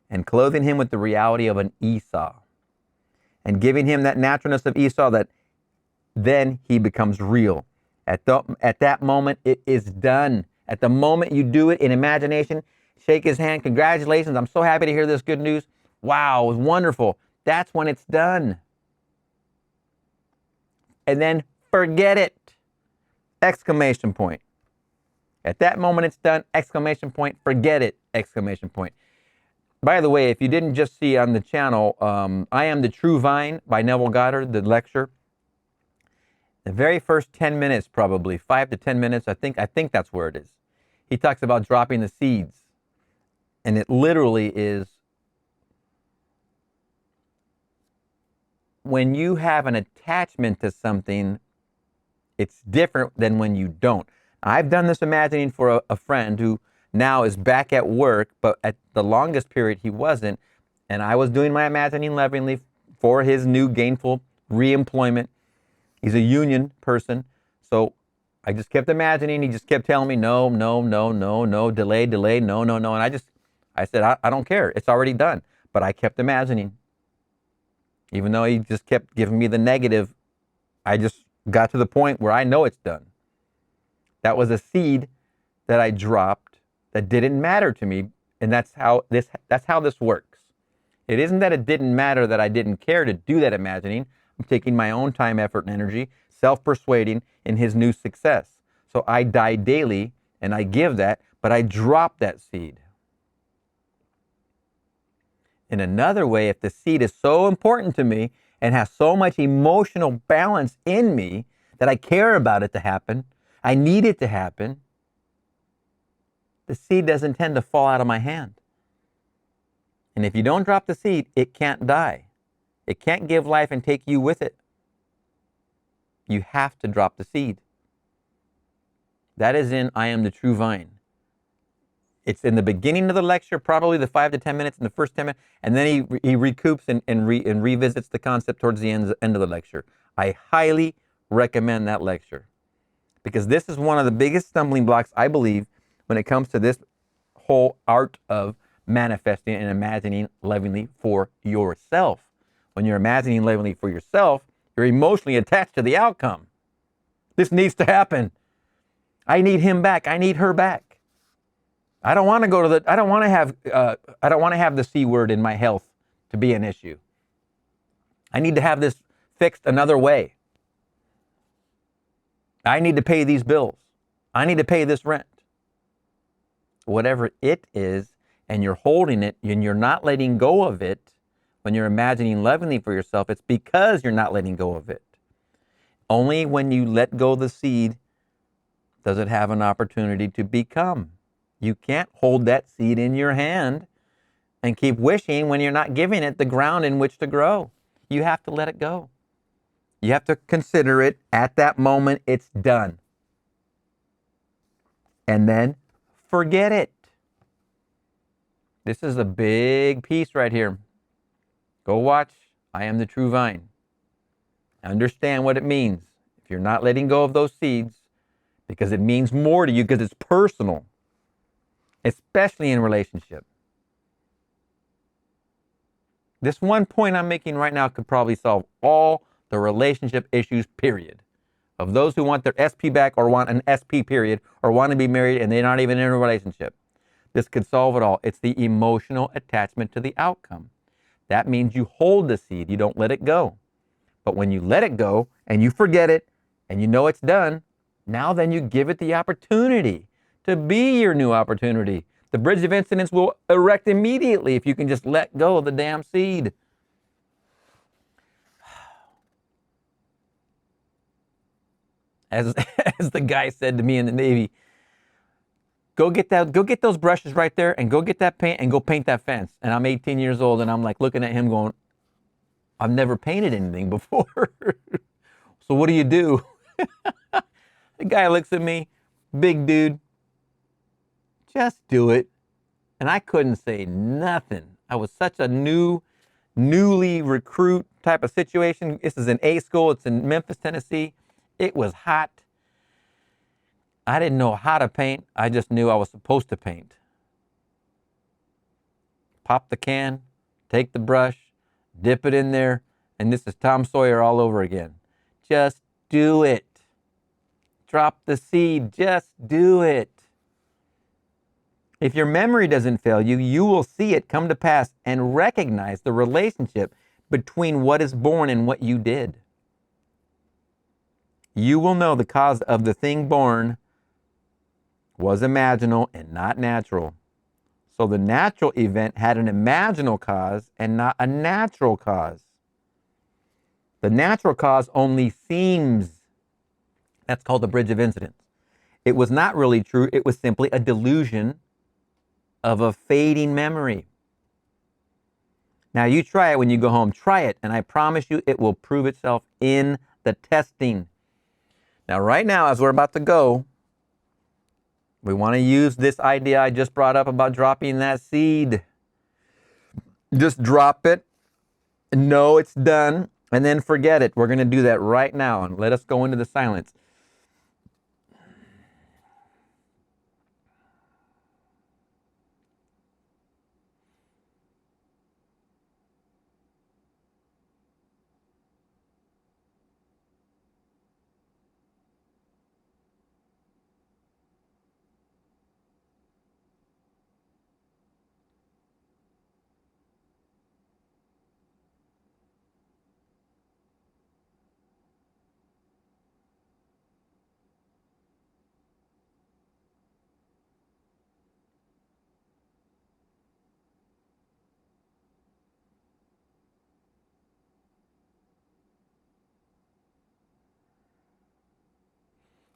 and clothing him with the reality of an Esau and giving him that naturalness of Esau, that then he becomes real. At that moment, it is done. At the moment you do it in imagination, shake his hand, congratulations, I'm so happy to hear this good news. Wow, it was wonderful. That's when it's done. And then forget it! Exclamation point. At that moment it's done! Exclamation point. Forget it! Exclamation point. By the way, if you didn't just see on the channel, I Am the True Vine by Neville Goddard, the lecture. The very first 10 minutes, probably 5 to 10 minutes, I think that's where it is. He talks about dropping the seeds. And it literally is, when you have an attachment to something, it's different than when you don't. I've done this imagining for a friend who now is back at work, but at the longest period he wasn't. And I was doing my imagining lovingly for his new gainful reemployment. He's a union person. So I just kept imagining. He just kept telling me, no, delay, no. And I said, I don't care. It's already done. But I kept imagining. Even though he just kept giving me the negative, I just got to the point where I know it's done. That was a seed that I dropped that didn't matter to me, and that's how this works. It isn't that it didn't matter that I didn't care to do that imagining. I'm taking my own time, effort, and energy, self-persuading in his new success. So I die daily, and I give that, but I drop that seed. In another way, if the seed is so important to me and has so much emotional balance in me that I care about it to happen, I need it to happen, the seed doesn't tend to fall out of my hand. And if you don't drop the seed, it can't die. It can't give life and take you with it. You have to drop the seed. That is in I Am the True Vine. It's in the beginning of the lecture, probably the 5 to 10 minutes in the first 10 minutes, and then he recoups and revisits the concept towards the end of the lecture. I highly recommend that lecture, because this is one of the biggest stumbling blocks, I believe, when it comes to this whole art of manifesting and imagining lovingly for yourself. When you're imagining lovingly for yourself, you're emotionally attached to the outcome. This needs to happen. I need him back. I need her back. I don't want to go to the, I don't want to have the C word in my health to be an issue. I need to have this fixed another way. I need to pay these bills. I need to pay this rent. Whatever it is, and you're holding it and you're not letting go of it, when you're imagining lovingly for yourself, it's because you're not letting go of it. Only when you let go of the seed does it have an opportunity to become. You can't hold that seed in your hand and keep wishing when you're not giving it the ground in which to grow. You have to let it go. You have to consider it at that moment it's done. And then forget it. This is a big piece right here. Go watch I Am the True Vine. Understand what it means if you're not letting go of those seeds, because it means more to you, because it's personal, especially in relationship. This one point I'm making right now could probably solve all the relationship issues, period. Of those who want their SP back or want an SP, period, or want to be married and they're not even in a relationship. This could solve it all. It's the emotional attachment to the outcome. That means you hold the seed. You don't let it go. But when you let it go and you forget it and you know it's done, now then you give it the opportunity to be your new opportunity. The bridge of incidence will erect immediately if you can just let go of the damn seed. As the guy said to me in the Navy, go get those brushes right there and go get that paint and go paint that fence. And I'm 18 years old and I'm like looking at him going, I've never painted anything before. So what do you do? The guy looks at me, big dude, just do it. And I couldn't say nothing. I was such a newly recruit type of situation. This is an A school. It's in Memphis, Tennessee. It was hot. I didn't know how to paint. I just knew I was supposed to paint. Pop the can, take the brush, dip it in there, and this is Tom Sawyer all over again. Just do it. Drop the seed. Just do it. If your memory doesn't fail you, you will see it come to pass and recognize the relationship between what is born and what you did. You will know the cause of the thing born was imaginal and not natural. So the natural event had an imaginal cause and not a natural cause. The natural cause only seems. That's called the bridge of incidence. It was not really true. It was simply a delusion of a fading memory. Now you try it when you go home. Try it, and I promise you it will prove itself in the testing. Now right now, as we're about to go, we want to use this idea I just brought up about dropping that seed. Just drop it, know it's done, and then forget it. We're going to do that right now, and let us go into the silence.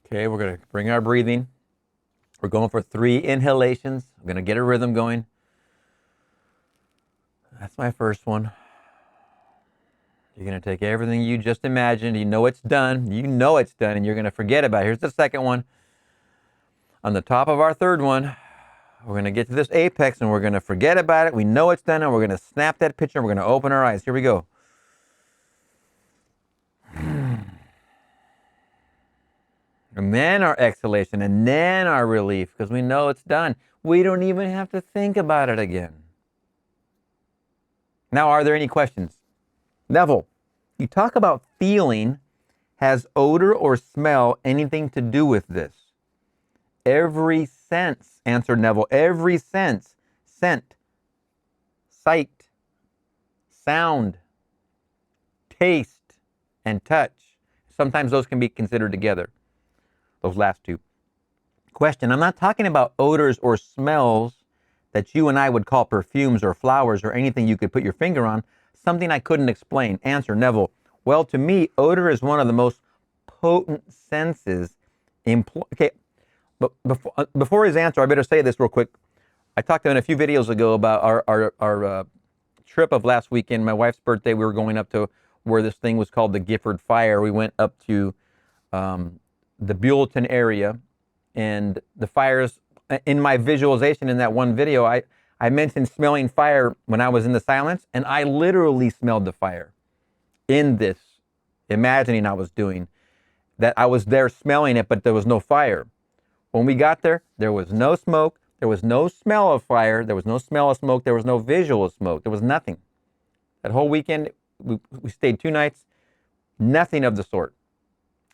Okay, we're going to bring our breathing. We're going for 3 inhalations. I'm going to get a rhythm going. That's my first one. You're going to take everything you just imagined. You know it's done. You know it's done, and you're going to forget about it. Here's the second one. On the top of our third one, we're going to get to this apex, and we're going to forget about it. We know it's done, and we're going to snap that picture, and we're going to open our eyes. Here we go. And then our exhalation, and then our relief, because we know it's done. We don't even have to think about it again. Now, are there any questions? Neville, you talk about feeling. Has odor or smell anything to do with this? Every sense, answered Neville, every sense, scent, sight, sound, taste, and touch. Sometimes those can be considered together. Those last two. Question, I'm not talking about odors or smells that you and I would call perfumes or flowers or anything you could put your finger on, something I couldn't explain. Answer, Neville, well, to me, odor is one of the most potent senses. Okay, but before his answer, I better say this real quick. I talked to him a few videos ago about our trip of last weekend, my wife's birthday. We were going up to where this thing was called the Gifford Fire. We went up to the Buellton area, and the fires, in my visualization in that one video, I mentioned smelling fire when I was in the silence, and I literally smelled the fire in this, imagining I was doing, that I was there smelling it, but there was no fire. When we got there, there was no smoke, there was no smell of fire, there was no smell of smoke, there was no visual of smoke, there was nothing. That whole weekend, we stayed 2 nights, nothing of the sort.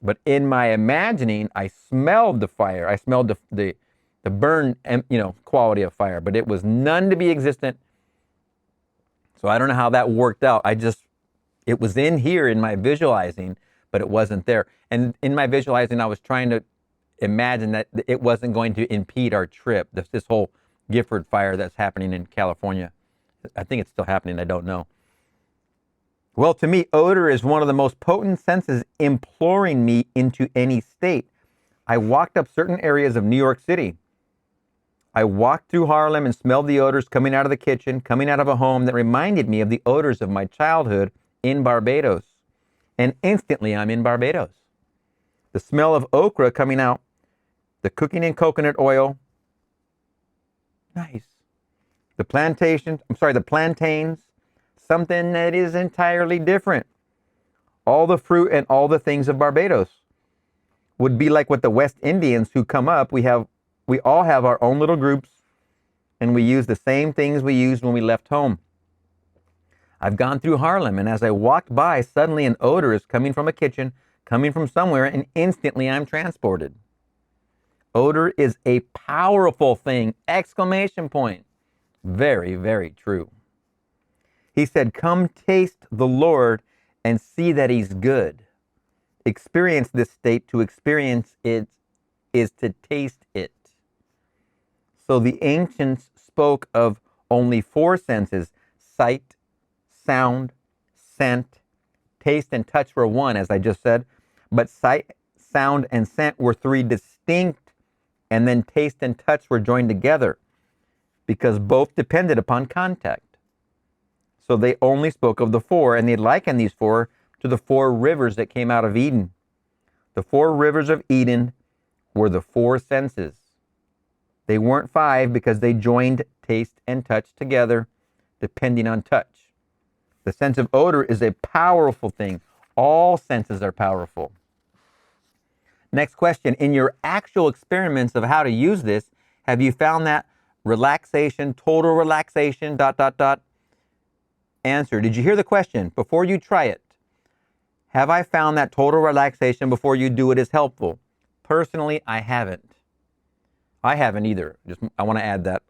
But in my imagining, I smelled the fire. I smelled the burn, quality of fire. But it was none to be existent. So I don't know how that worked out. It was in here in my visualizing, but it wasn't there. And in my visualizing, I was trying to imagine that it wasn't going to impede our trip, this whole Gifford fire that's happening in California. I think it's still happening. I don't know. Well, to me, odor is one of the most potent senses imploring me into any state. I walked up certain areas of New York City. I walked through Harlem and smelled the odors coming out of the kitchen, coming out of a home that reminded me of the odors of my childhood in Barbados. And instantly, I'm in Barbados. The smell of okra coming out, the cooking in coconut oil. Nice. The plantains, something that is entirely different. All the fruit and all the things of Barbados would be like what the West Indians who come up. We all have our own little groups, and we use the same things we used when we left home. I've gone through Harlem, and as I walked by, suddenly an odor is coming from a kitchen, coming from somewhere, and instantly I'm transported. Odor is a powerful thing! Exclamation point. Very, very true. He said, "Come taste the Lord and see that he's good." Experience this state. To experience it is to taste it. So the ancients spoke of only 4 senses: sight, sound, scent, taste, and touch were 1, as I just said. But sight, sound, and scent were 3 distinct, and then taste and touch were joined together because both depended upon contact. So they only spoke of the 4, and they likened these 4 to the 4 rivers that came out of Eden. The 4 rivers of Eden were the 4 senses. They weren't 5 because they joined taste and touch together, depending on touch. The sense of odor is a powerful thing. All senses are powerful. Next question. In your actual experiments of how to use this, have you found that relaxation, total relaxation, ... Answer. Did you hear the question? Before you try it, have I found that total relaxation before you do it is helpful? Personally, I haven't. I haven't either. I want to add that.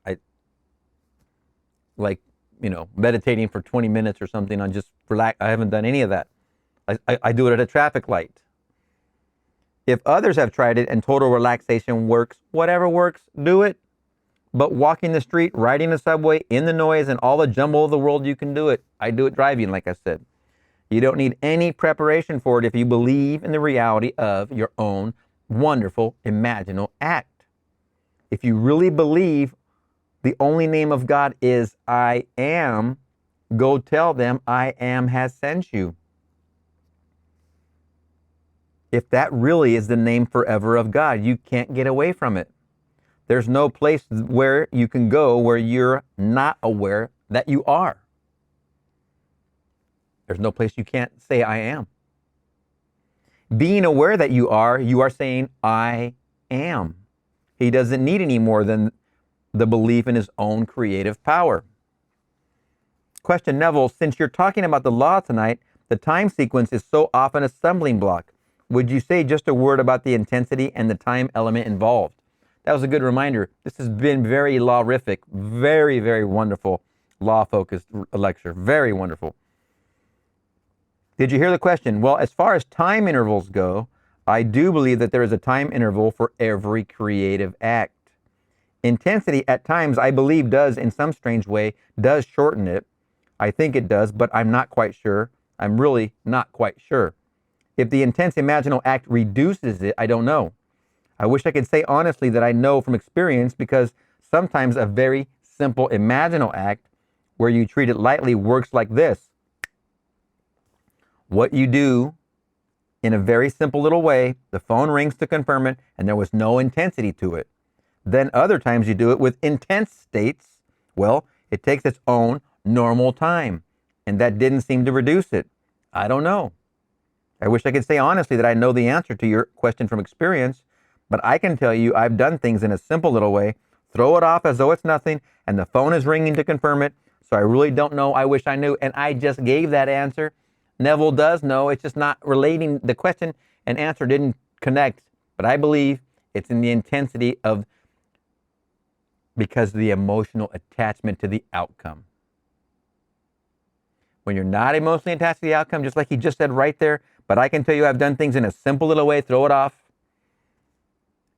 Meditating for 20 minutes or something on just relax. I haven't done any of that. I do it at a traffic light. If others have tried it and total relaxation works, whatever works, do it. But walking the street, riding the subway, in the noise and all the jumble of the world, you can do it. I do it driving, like I said. You don't need any preparation for it if you believe in the reality of your own wonderful imaginal act. If you really believe the only name of God is I am, go tell them I am has sent you. If that really is the name forever of God, you can't get away from it. There's no place where you can go where you're not aware that you are. There's no place you can't say I am. Being aware that you are saying I am. He doesn't need any more than the belief in his own creative power. Question, Neville, since you're talking about the law tonight, the time sequence is so often a stumbling block. Would you say just a word about the intensity and the time element involved? That was a good reminder. This has been very law-rific, very, very wonderful law-focused lecture. Very wonderful. Did you hear the question? Well, as far as time intervals go, I do believe that there is a time interval for every creative act. Intensity at times, I believe, does, in some strange way, does shorten it. I think it does, but I'm not quite sure. I'm really not quite sure. If the intense imaginal act reduces it, I don't know. I wish I could say honestly that I know from experience, because sometimes a very simple imaginal act where you treat it lightly works like this. What you do in a very simple little way, the phone rings to confirm it, and there was no intensity to it. Then other times you do it with intense states. Well, it takes its own normal time, and that didn't seem to reduce it. I don't know. I wish I could say honestly that I know the answer to your question from experience, but I can tell you I've done things in a simple little way, throw it off as though it's nothing, and the phone is ringing to confirm it. So I really don't know. I wish I knew, and I just gave that answer. Neville does know. It's just not relating. The question and answer didn't connect, but I believe it's in the intensity of, because of the emotional attachment to the outcome. when you're not emotionally attached to the outcome, just like he just said right there, but I can tell you I've done things in a simple little way, throw it off.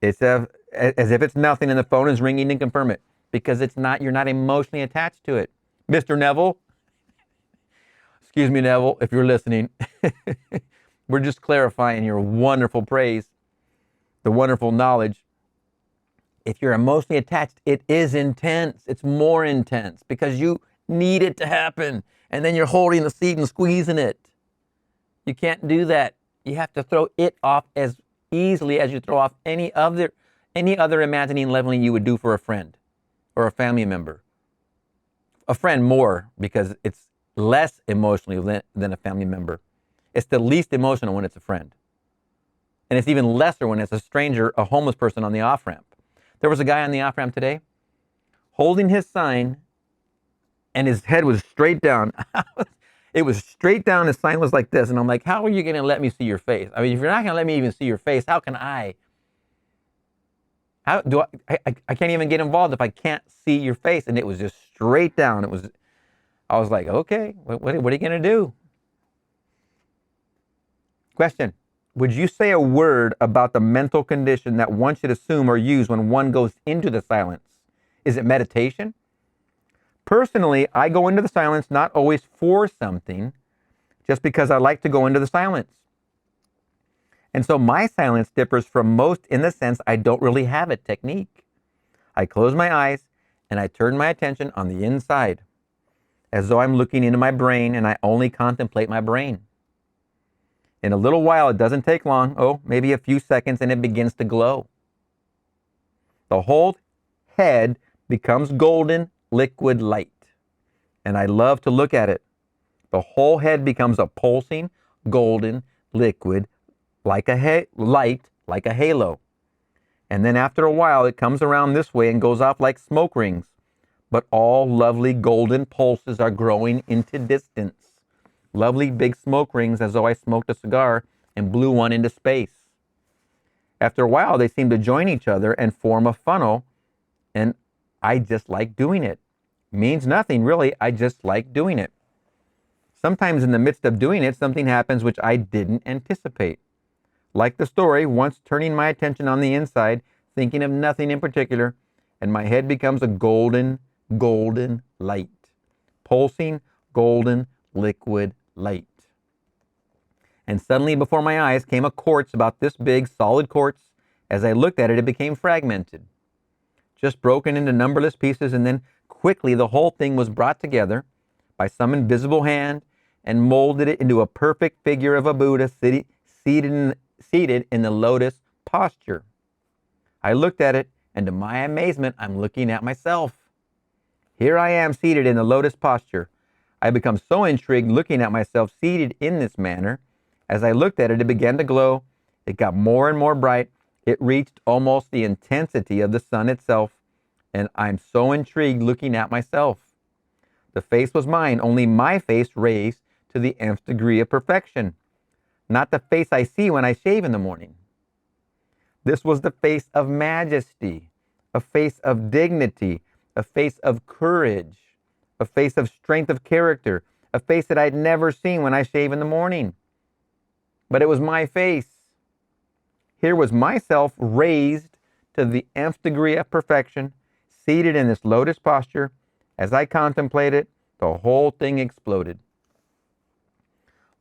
It's as if it's nothing and the phone is ringing and confirm it, because it's not, you're not emotionally attached to it. Mr. Neville, excuse me, Neville, if you're listening, we're just clarifying your wonderful praise, the wonderful knowledge. If you're emotionally attached, it is intense. It's more intense because you need it to happen. And then you're holding the seed and squeezing it. You can't do that. You have to throw it off as easily as you throw off any other imagining leveling you would do for a friend or a family member. A friend more, because it's less emotionally than a family member. It's the least emotional when it's a friend. And it's even lesser when it's a stranger, a homeless person on the off-ramp. There was a guy on the off-ramp today holding his sign, and his head was straight down. It was straight down. His sign was like this. And I'm like, how are you going to let me see your face? I mean, if you're not going to let me even see your face, how can I? How do I can't even get involved if I can't see your face. And it was just straight down. I was like, okay, what are you going to do? Question. Would you say a word about the mental condition that one should assume or use when one goes into the silence? Is it meditation? Personally, I go into the silence not always for something, just because I like to go into the silence. And so my silence differs from most in the sense I don't really have a technique. I close my eyes and I turn my attention on the inside, as though I'm looking into my brain, and I only contemplate my brain. In a little while, it doesn't take long, maybe a few seconds, and it begins to glow. The whole head becomes golden liquid light, and I love to look at it. The whole head becomes a pulsing golden liquid like a light, like a halo. And then after a while, it comes around this way and goes off like smoke rings. But all lovely golden pulses are growing into distance. Lovely big smoke rings, as though I smoked a cigar and blew one into space. After a while, they seem to join each other and form a funnel, and I just like doing it. Means nothing, really. I just like doing it. Sometimes in the midst of doing it, something happens which I didn't anticipate. Like the story, once turning my attention on the inside, thinking of nothing in particular, and my head becomes a golden light. Pulsing golden liquid light. And suddenly before my eyes came a quartz about this big, solid quartz. As I looked at it, it became fragmented, just broken into numberless pieces, and then quickly the whole thing was brought together by some invisible hand and molded it into a perfect figure of a Buddha seated in the lotus posture. I looked at it, and to my amazement, I'm looking at myself. Here I am seated in the lotus posture. I become so intrigued looking at myself seated in this manner. As I looked at it, it began to glow. It got more and more bright. It reached almost the intensity of the sun itself, and I'm so intrigued looking at myself. The face was mine, only my face raised to the nth degree of perfection, not the face I see when I shave in the morning. This was the face of majesty, a face of dignity, a face of courage, a face of strength of character, a face that I'd never seen when I shave in the morning. But it was my face. Here was myself raised to the nth degree of perfection, seated in this lotus posture. As I contemplated, the whole thing exploded.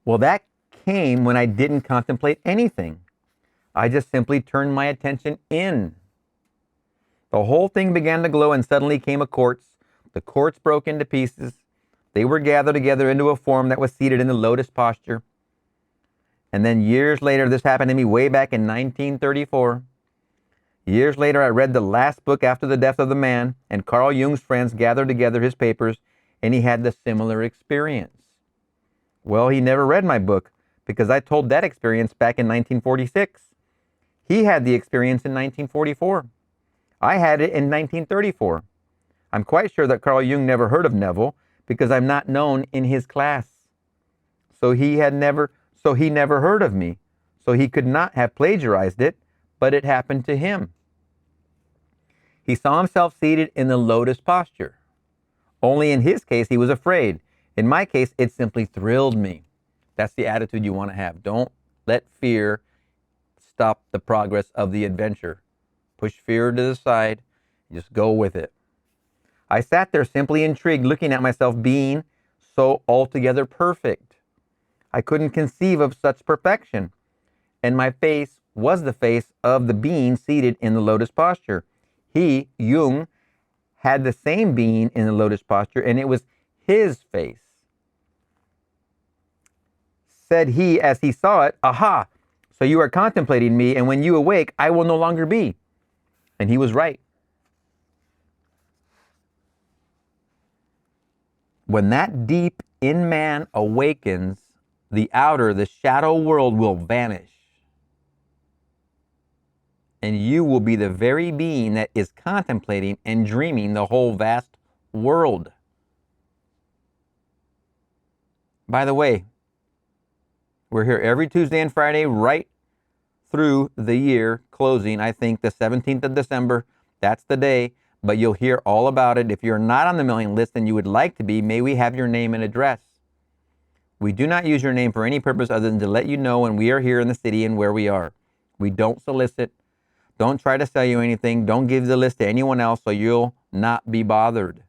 Well, that came when I didn't contemplate anything. I just simply turned my attention in. The whole thing began to glow, and suddenly came a quartz. The quartz broke into pieces. They were gathered together into a form that was seated in the lotus posture. And then years later, this happened to me way back in 1934. Years later, I read the last book after the death of the man, and Carl Jung's friends gathered together his papers, and he had the similar experience. Well, he never read my book, because I told that experience back in 1946. He had the experience in 1944. I had it in 1934. I'm quite sure that Carl Jung never heard of Neville, because I'm not known in his class. So he never heard of me. So he could not have plagiarized it, but it happened to him. He saw himself seated in the lotus posture. Only in his case, he was afraid. In my case, it simply thrilled me. That's the attitude you want to have. Don't let fear stop the progress of the adventure. Push fear to the side. Just go with it. I sat there simply intrigued, looking at myself being so altogether perfect. I couldn't conceive of such perfection. And my face was the face of the being seated in the lotus posture. He, Jung, had the same being in the lotus posture, and it was his face. Said he as he saw it, "Aha, so you are contemplating me, and when you awake, I will no longer be." And he was right. When that deep in man awakens, the outer, the shadow world will vanish. And you will be the very being that is contemplating and dreaming the whole vast world. By the way, we're here every Tuesday and Friday right through the year closing. I think the 17th of December, that's the day, but you'll hear all about it. If you're not on the mailing list and you would like to be, may we have your name and address. We do not use your name for any purpose other than to let you know when we are here in the city and where we are. We don't solicit. Don't try to sell you anything. Don't give the list to anyone else so you'll not be bothered.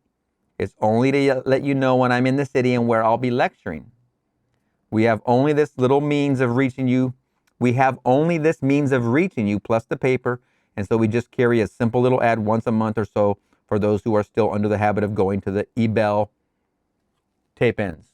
It's only to let you know when I'm in the city and where I'll be lecturing. We have only this little means of reaching you. We have only this means of reaching you plus the paper. And so we just carry a simple little ad once a month or so for those who are still under the habit of going to the eBell tape ins.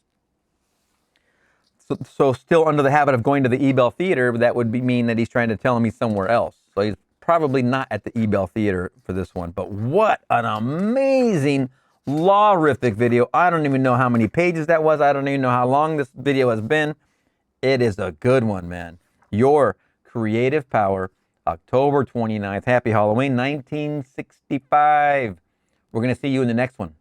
So still under the habit of going to the eBell Theater, that would mean that he's trying to tell me somewhere else. So he's probably not at the eBell Theater for this one. But what an amazing law-rific video. I don't even know how many pages that was. I don't even know how long this video has been. It is a good one, man. Your Creative Power, October 29th. Happy Halloween, 1965. We're going to see you in the next one.